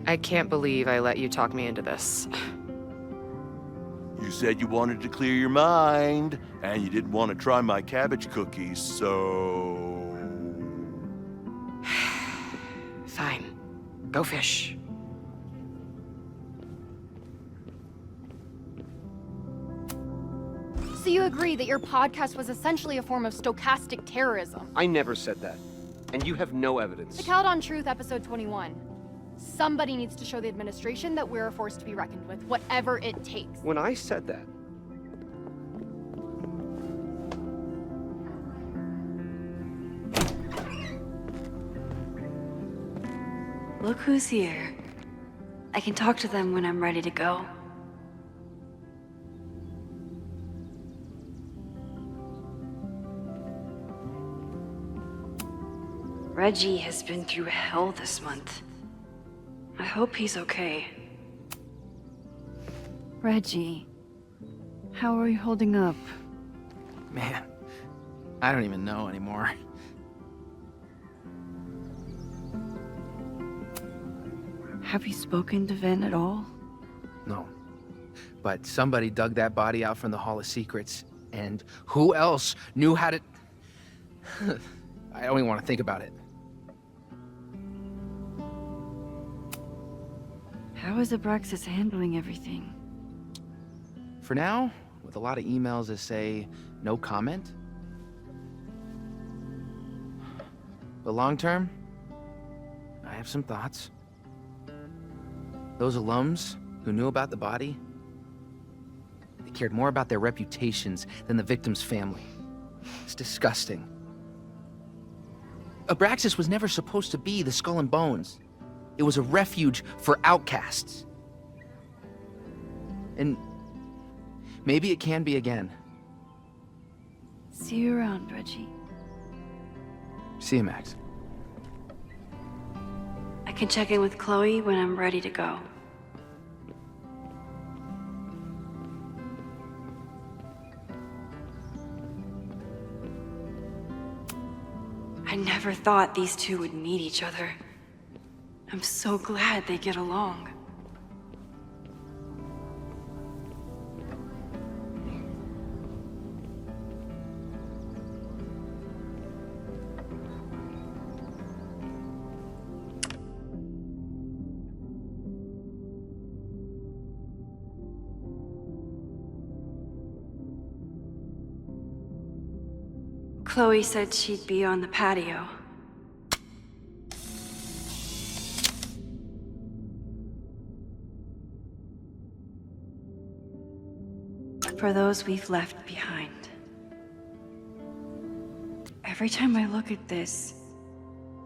I can't believe I let you talk me into this. You said you wanted to clear your mind, and you didn't want to try my cabbage cookies, so... Fine. Go fish. So you agree that your podcast was essentially a form of stochastic terrorism? I never said that. And you have no evidence. The Caledon Truth, episode 21. Somebody needs to show the administration that we're a force to be reckoned with, whatever it takes. When I said that, Look who's here. I can talk to them when I'm ready to go. Reggie has been through hell this month. I hope he's okay. Reggie, how are you holding up? Man, I don't even know anymore. Have you spoken to Ven at all? No. But somebody dug that body out from the Hall of Secrets, and who else knew how to... I don't even want to think about it. How is Abraxas handling everything? For now, with a lot of emails that say no comment. But long term, I have some thoughts. Those alums who knew about the body, they cared more about their reputations than the victim's family. It's disgusting. Abraxas was never supposed to be the Skull and Bones. It was a refuge for outcasts. And maybe it can be again. See you around, Reggie. See you, Max. I can check in with Chloe when I'm ready to go. I never thought these two would meet each other. I'm so glad they get along. Chloe said she'd be on the patio. For those we've left behind. Every time I look at this,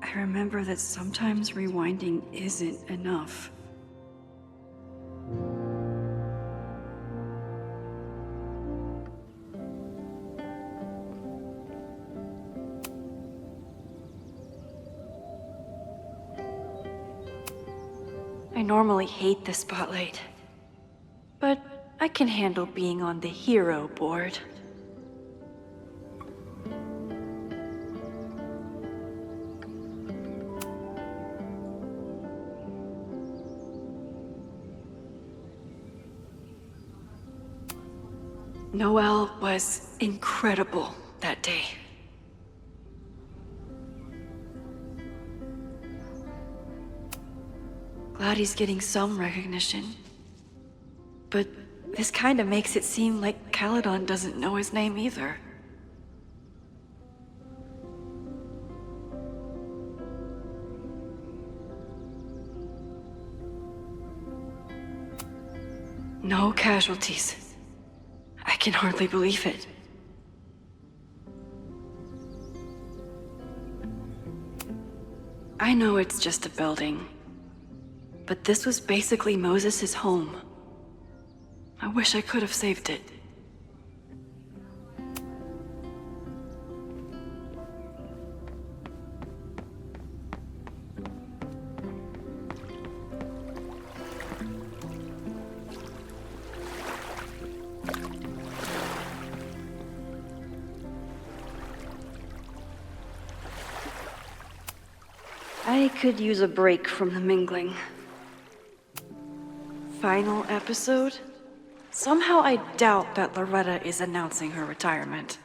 I remember that sometimes rewinding isn't enough. I normally hate the spotlight, but I can handle being on the hero board. Noel was incredible that day. Glad he's getting some recognition. But this kind of makes it seem like Caledon doesn't know his name either. No casualties. I can hardly believe it. I know it's just a building, but this was basically Moses' home. I wish I could have saved it. I could use a break from the mingling. Final episode? Somehow I doubt that Loretta is announcing her retirement.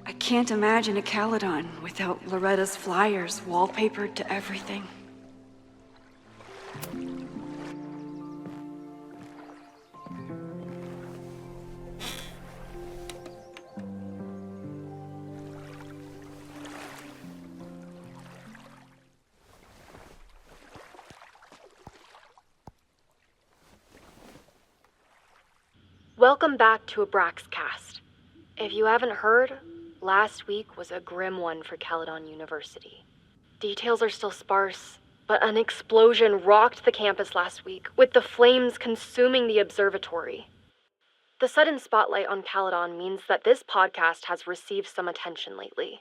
I can't imagine a Caledon without Loretta's flyers wallpapered to everything. Welcome back to Abraxcast. If you haven't heard, last week was a grim one for Caledon University. Details are still sparse, but an explosion rocked the campus last week, with the flames consuming the observatory. The sudden spotlight on Caledon means that this podcast has received some attention lately.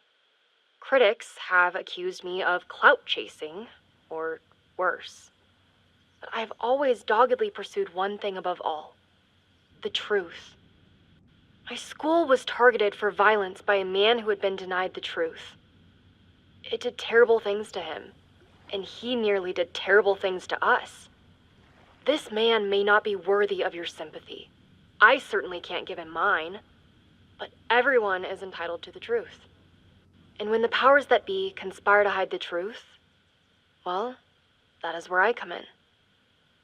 Critics have accused me of clout chasing, or worse. But I've always doggedly pursued one thing above all: the truth. My school was targeted for violence by a man who had been denied the truth. It did terrible things to him, and he nearly did terrible things to us. This man may not be worthy of your sympathy. I certainly can't give him mine, but everyone is entitled to the truth. And when the powers that be conspire to hide the truth, well, that is where I come in.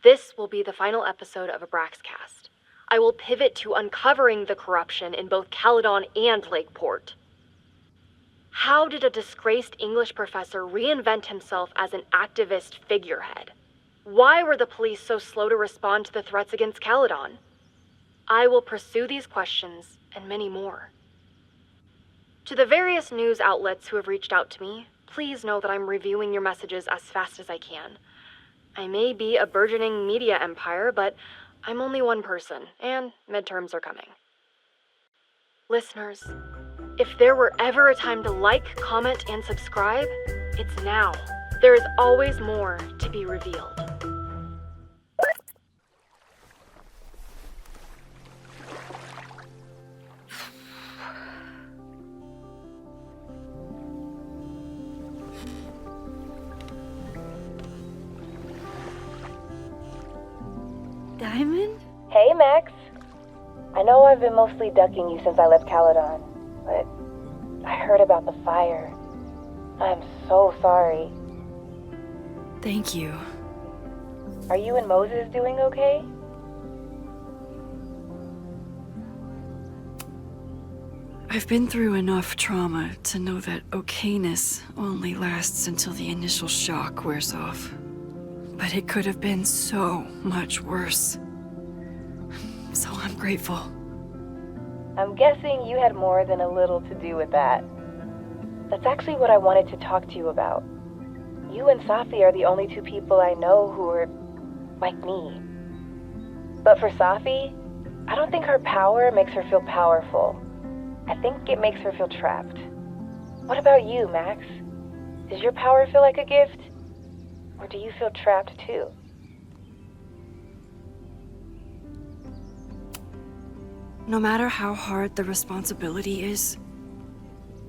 This will be the final episode of Abraxcast. I will pivot to uncovering the corruption in both Caledon and Lakeport. How did a disgraced English professor reinvent himself as an activist figurehead? Why were the police so slow to respond to the threats against Caledon? I will pursue these questions and many more. To the various news outlets who have reached out to me, please know that I'm reviewing your messages as fast as I can. I may be a burgeoning media empire, but I'm only one person, and midterms are coming. Listeners, if there were ever a time to like, comment, and subscribe, it's now. There is always more to be revealed. Diamond? Hey, Max. I know I've been mostly ducking you since I left Caledon, but I heard about the fire. I'm so sorry. Thank you. Are you and Moses doing okay? I've been through enough trauma to know that okayness only lasts until the initial shock wears off. But it could have been so much worse. So I'm grateful. I'm guessing you had more than a little to do with that. That's actually what I wanted to talk to you about. You and Safi are the only two people I know who are like me. But for Safi, I don't think her power makes her feel powerful. I think it makes her feel trapped. What about you, Max? Does your power feel like a gift? Or do you feel trapped too? No matter how hard the responsibility is,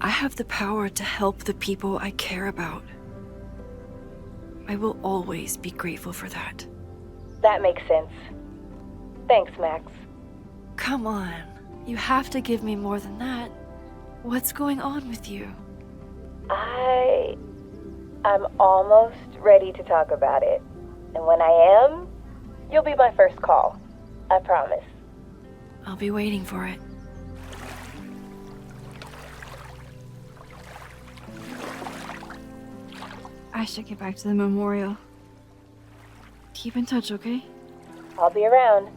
I have the power to help the people I care about. I will always be grateful for that. That makes sense. Thanks, Max. Come on. You have to give me more than that. What's going on with you? I'm almost ready to talk about it. And when I am, you'll be my first call. I promise. I'll be waiting for it. I should get back to the memorial. Keep in touch, okay? I'll be around.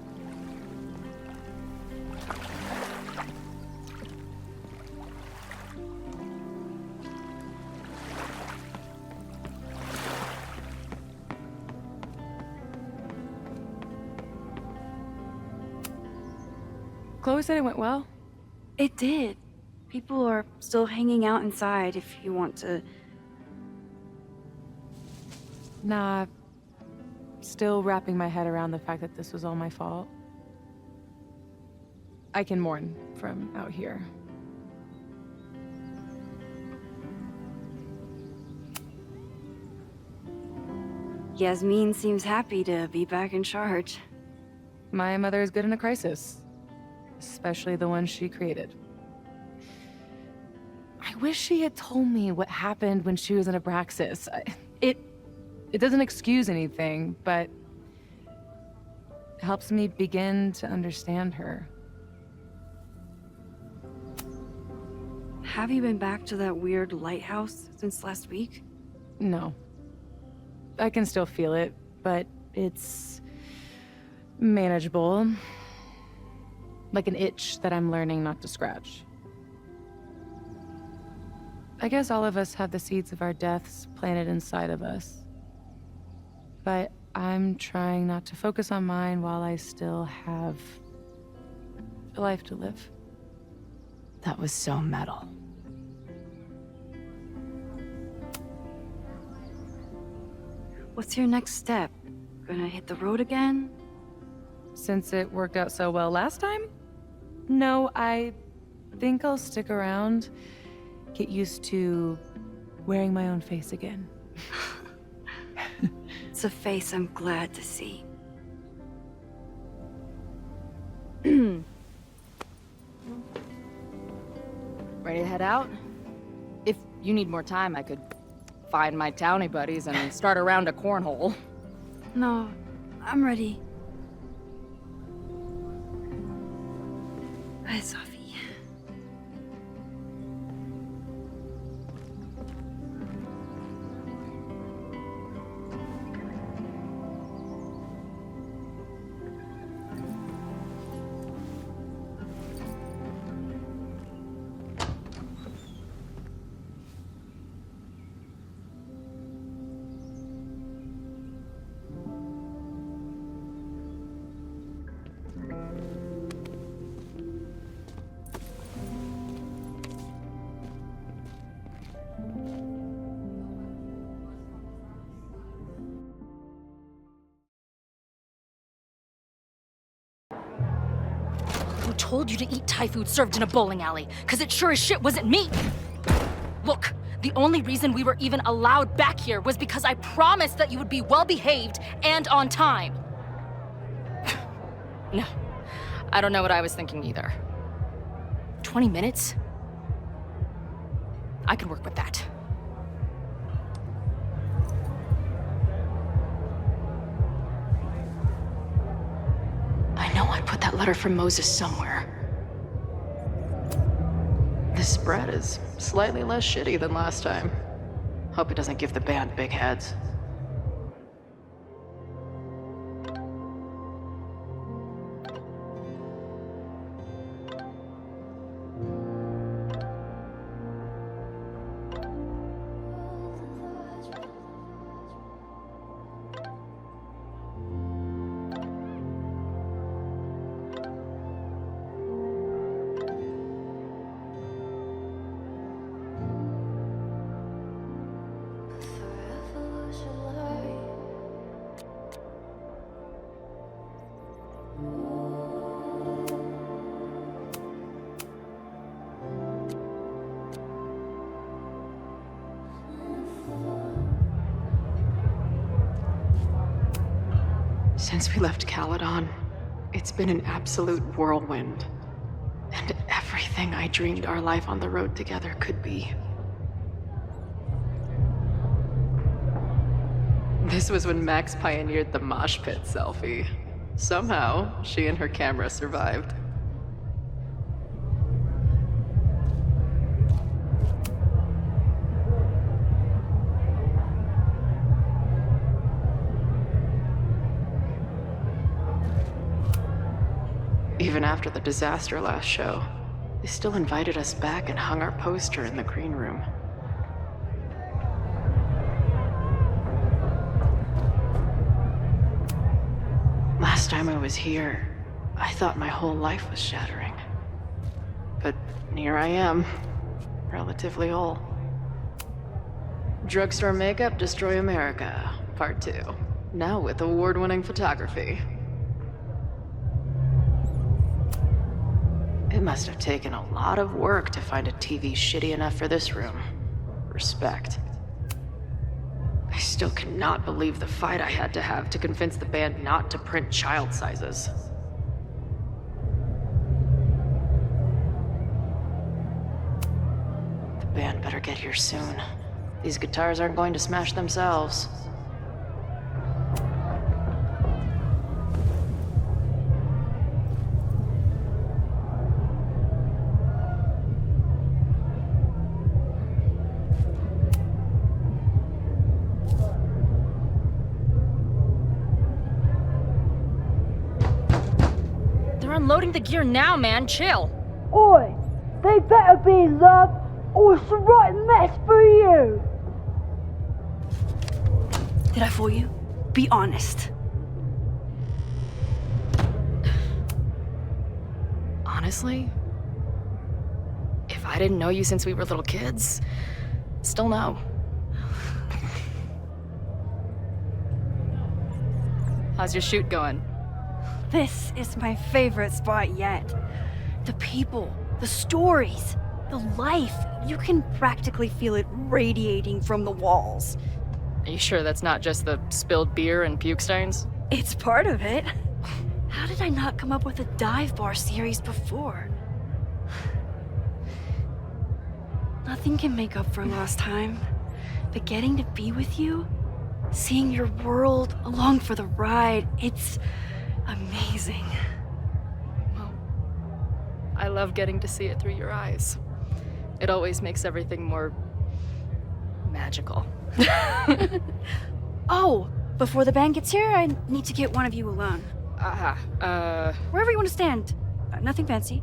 Chloe said it went well. It did. People are still hanging out inside if you want to. Nah, still wrapping my head around the fact that this was all my fault. I can mourn from out here. Yasmin seems happy to be back in charge. My mother is good in a crisis. Especially the one she created. I wish she had told me what happened when she was in Abraxas. It doesn't excuse anything, but helps me begin to understand her. Have you been back to that weird lighthouse since last week? No. I can still feel it, but it's manageable. Like an itch that I'm learning not to scratch. I guess all of us have the seeds of our deaths planted inside of us. But I'm trying not to focus on mine while I still have a life to live. That was so metal. What's your next step? Gonna hit the road again? Since it worked out so well last time? No, I think I'll stick around, get used to wearing my own face again. It's a face I'm glad to see. Ready to head out? If you need more time, I could find my townie buddies and start a round of cornhole. No, I'm ready. Bye, Sophie. Who told you to eat Thai food served in a bowling alley? Cause it sure as shit wasn't me! Look, the only reason we were even allowed back here was because I promised that you would be well behaved and on time. No. I don't know what I was thinking either. 20 minutes? I can work with that. I know I put that letter from Moses somewhere. This spread is slightly less shitty than last time. Hope it doesn't give the band big heads. Since we left Caledon, it's been an absolute whirlwind. And everything I dreamed our life on the road together could be. This was when Max pioneered the mosh pit selfie. Somehow, she and her camera survived. Even after the disaster last show, they still invited us back and hung our poster in the green room. Last time I was here, I thought my whole life was shattering. But here I am, relatively whole. Drugstore Makeup Destroy America, Part 2. Now with award-winning photography. It must have taken a lot of work to find a TV shitty enough for this room. Respect. I still cannot believe the fight I had to have to convince the band not to print child sizes. The band better get here soon. These guitars aren't going to smash themselves. Unloading the gear now, man. Chill. Oi! They better be in love, or it's the right mess for you! Did I fool you? Be honest. Honestly, if I didn't know you since we were little kids, still no. How's your shoot going? This is my favorite spot yet. The people, the stories, the life. You can practically feel it radiating from the walls. Are you sure that's not just the spilled beer and puke stains? It's part of it. How did I not come up with a dive bar series before? Nothing can make up for lost time, but getting to be with you, seeing your world along for the ride, it's amazing. Well, I love getting to see it through your eyes. It always makes everything more magical. Oh, before the band gets here, I need to get one of you alone. Wherever you want to stand. Nothing fancy.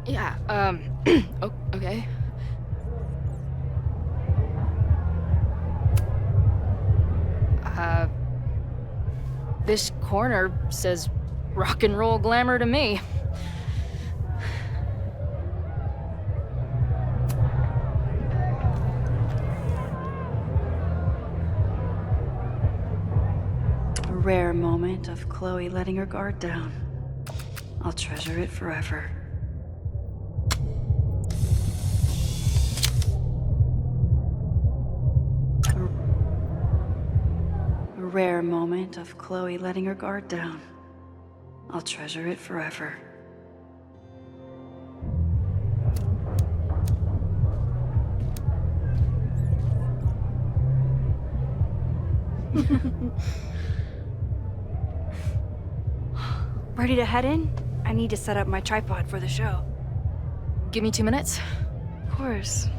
Yeah, okay. This corner says rock and roll glamour to me. A rare moment of Chloe letting her guard down. I'll treasure it forever. A rare moment of Chloe letting her guard down. I'll treasure it forever. Ready to head in? I need to set up my tripod for the show. Give me 2 minutes. Of course.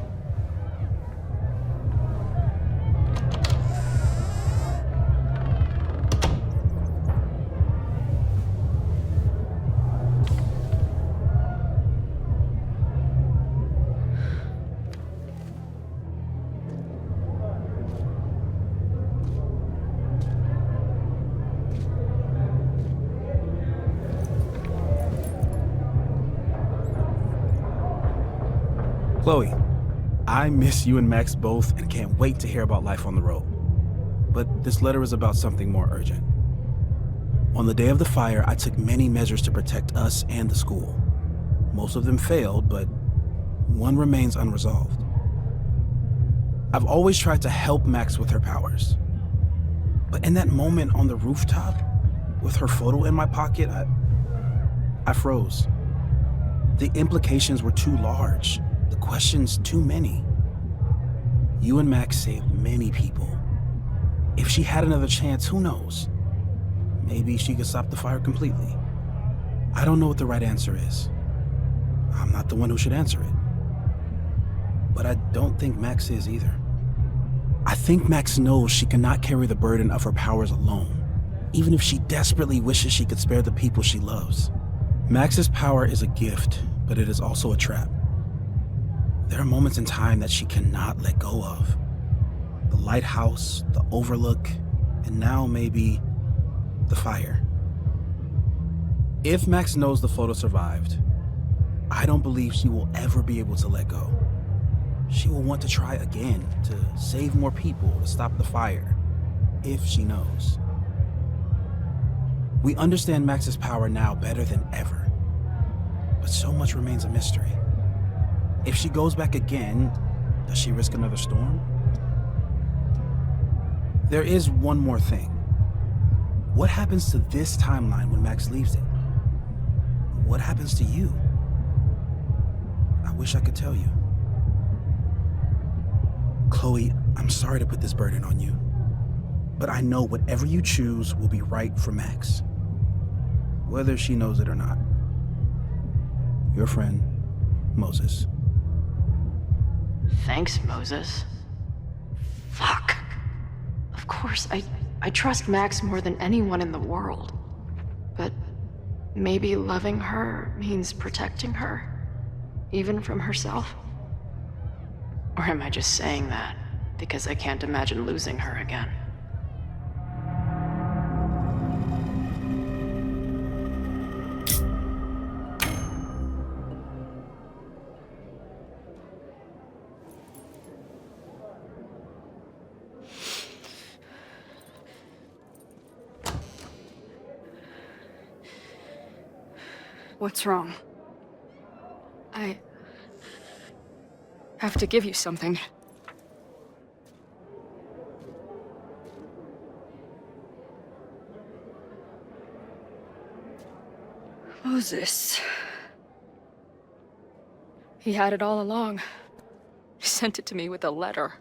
Chloe, I miss you and Max both and can't wait to hear about life on the road. But this letter is about something more urgent. On the day of the fire, I took many measures to protect us and the school. Most of them failed, but one remains unresolved. I've always tried to help Max with her powers. But in that moment on the rooftop, with her photo in my pocket, I froze. The implications were too large. The questions too many. You and Max saved many people. If she had another chance, who knows? Maybe she could stop the fire completely. I don't know what the right answer is. I'm not the one who should answer it. But I don't think Max is either. I think Max knows she cannot carry the burden of her powers alone, even if she desperately wishes she could spare the people she loves. Max's power is a gift, but it is also a trap. There are moments in time that she cannot let go of. The lighthouse, the overlook, and now maybe the fire. If Max knows the photo survived, I don't believe she will ever be able to let go. She will want to try again, to save more people, to stop the fire, if she knows. We understand Max's power now better than ever, but so much remains a mystery. If she goes back again, does she risk another storm? There is one more thing. What happens to this timeline when Max leaves it? What happens to you? I wish I could tell you. Chloe, I'm sorry to put this burden on you, but I know whatever you choose will be right for Max, whether she knows it or not. Your friend, Moses. Thanks, Moses. Fuck. Of course, I trust Max more than anyone in the world. But maybe loving her means protecting her, even from herself? Or am I just saying that because I can't imagine losing her again? What's wrong? I have to give you something. Moses. He had it all along. He sent it to me with a letter.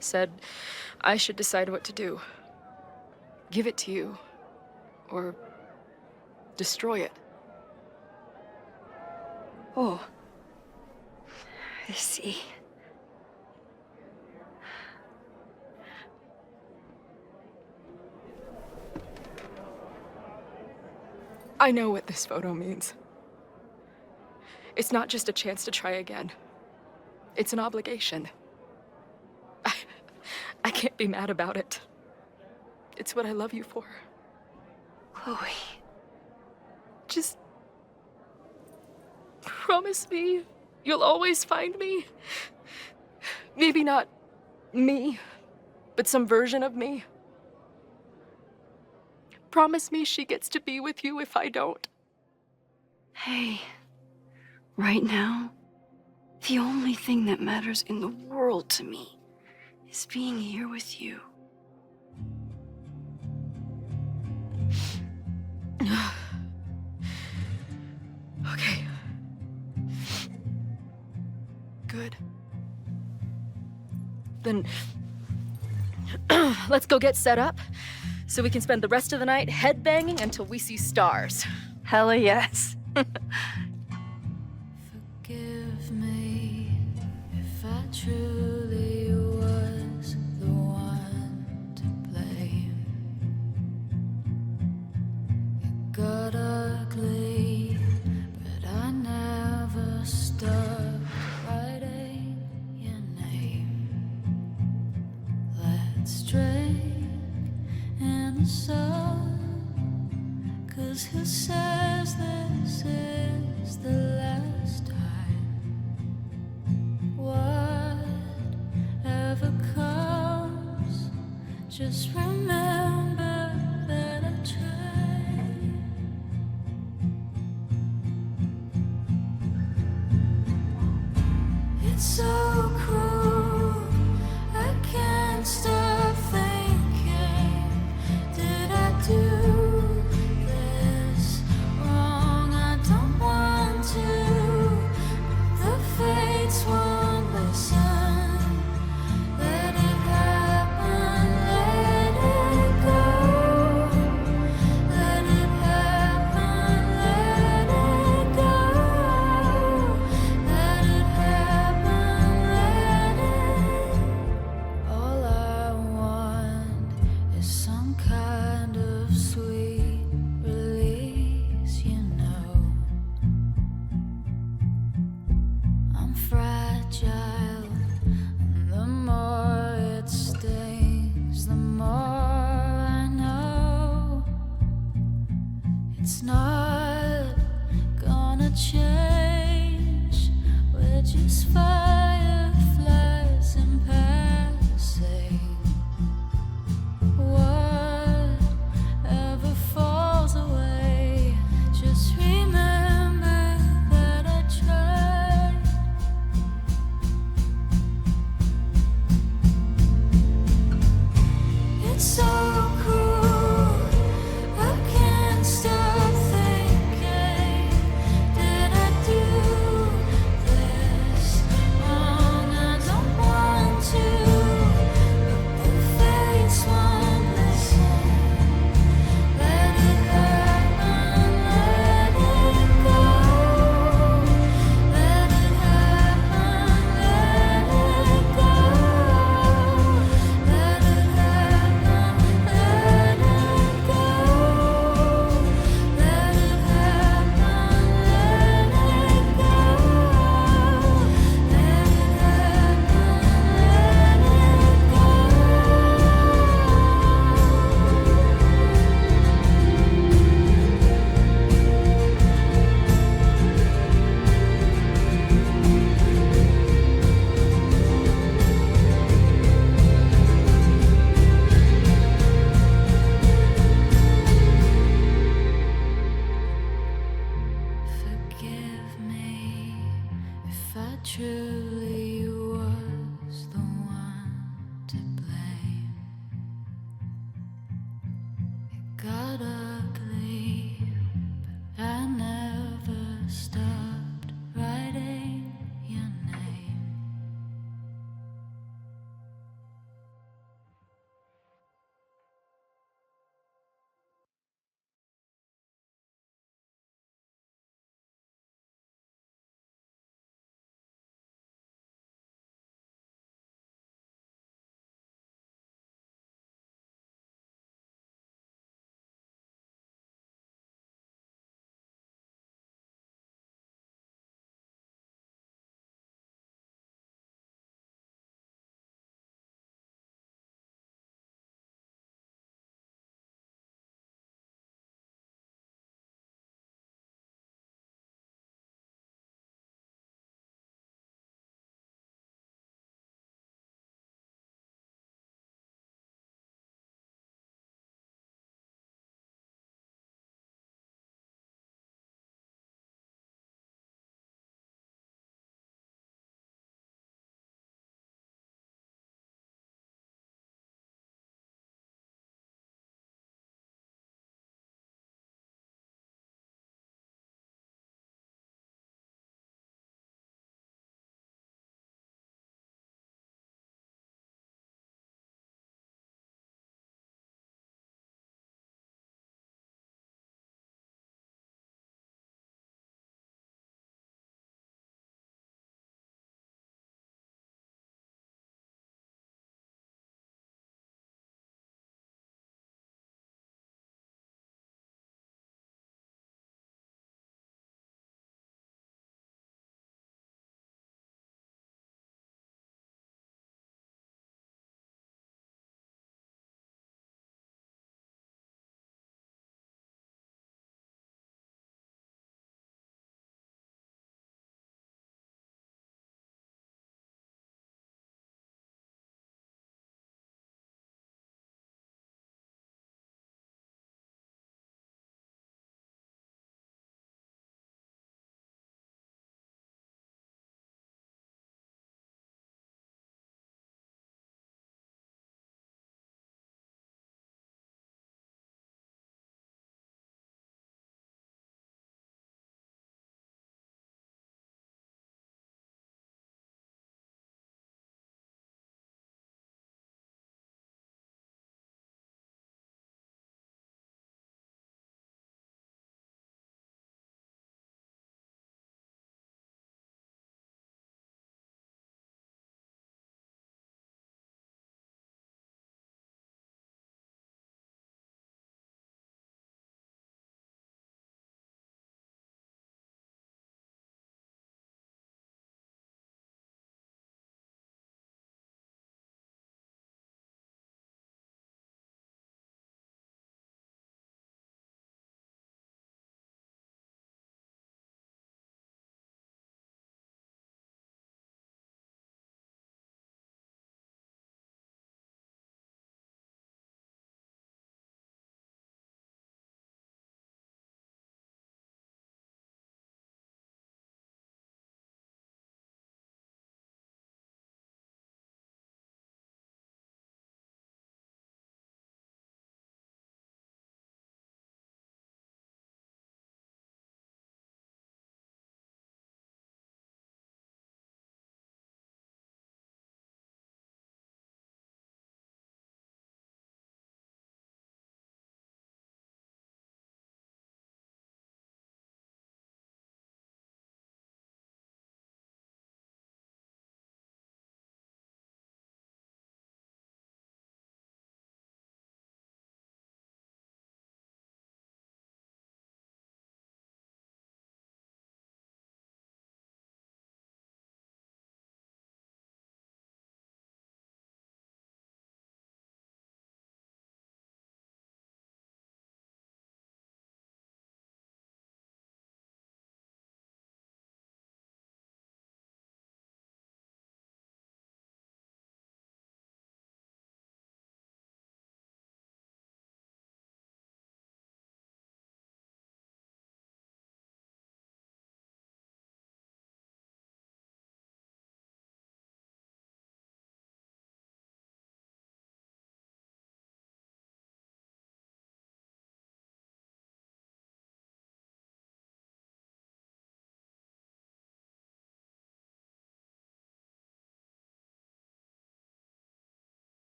Said I should decide what to do. Give it to you, or destroy it. Oh. I see. I know what this photo means. It's not just a chance to try again. It's an obligation. I can't be mad about it. It's what I love you for. Chloe. Just promise me you'll always find me. Maybe not me, but some version of me. Promise me she gets to be with you if I don't. Hey, right now, the only thing that matters in the world to me is being here with you. Then let's go get set up so we can spend the rest of the night headbanging until we see stars. Hella yes. Forgive me if I truly was the one to blame. It got ugly, but I never stopped writing your name. Let's drink in the sun, 'cause who says this is the last time? Whatever comes, just remember that I tried. It's so cruel, I can't stop thinking, did I do this wrong? I don't want to, but the fates won't listen. Let it happen, let it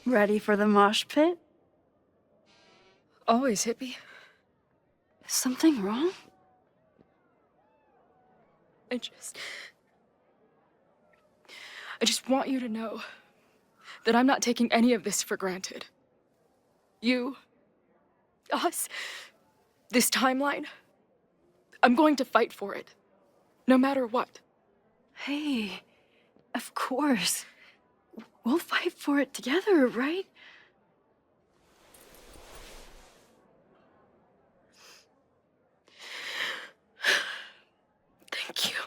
Ready for the mosh pit? Always, hippie. Is something wrong? I just want you to know that I'm not taking any of this for granted. You, us, this timeline, I'm going to fight for it, no matter what. Hey, of course. We'll fight for it together, right? Thank you.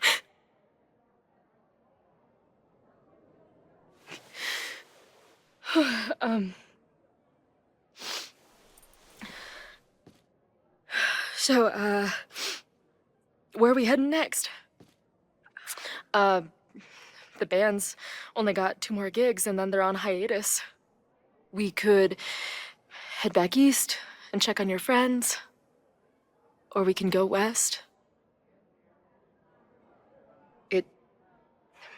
So, where are we heading next? The band's only got 2 more gigs and then they're on hiatus. We could head back east and check on your friends, or we can go west. It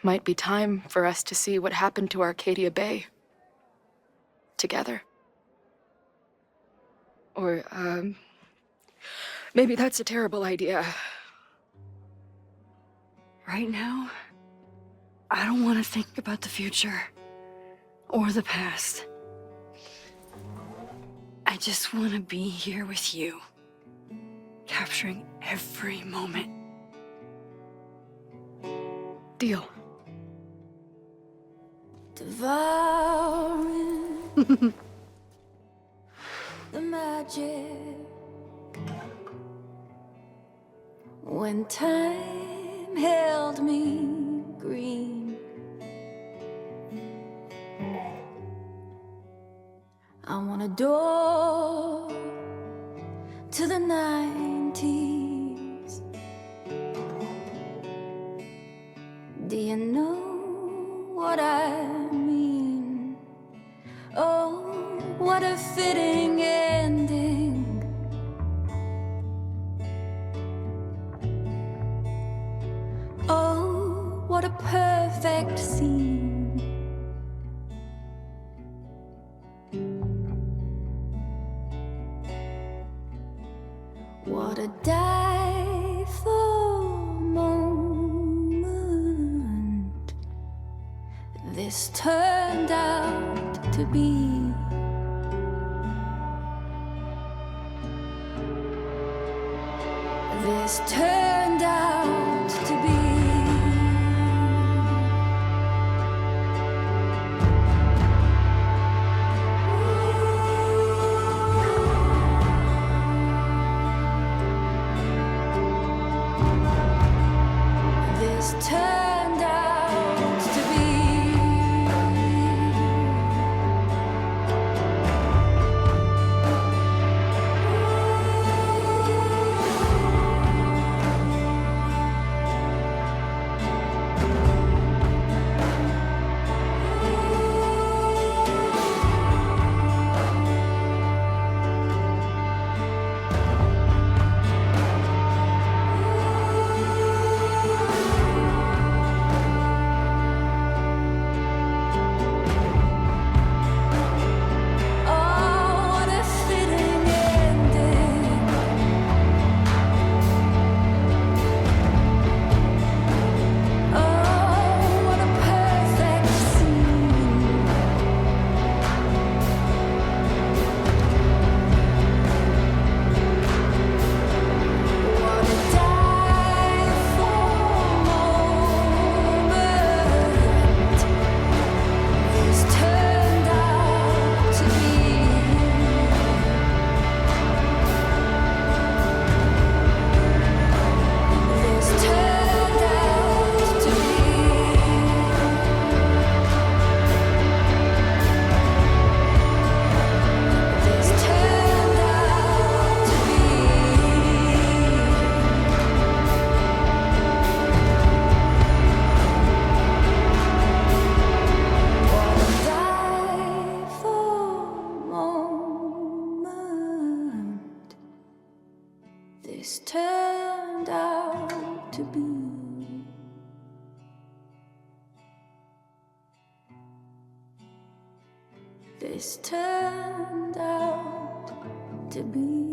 might be time for us to see what happened to Arcadia Bay together. Or, maybe that's a terrible idea. Right now, I don't want to think about the future or the past. I just want to be here with you, capturing every moment. Deal. Devouring the magic when time held me green. I want a door to the 90s. Do you know what I mean? Oh, what a fitting ending. Oh, what a perfect scene. What a die for moment this turned out to be. This turned out to be. This turned out to be. This turned out to be. this turned out to be.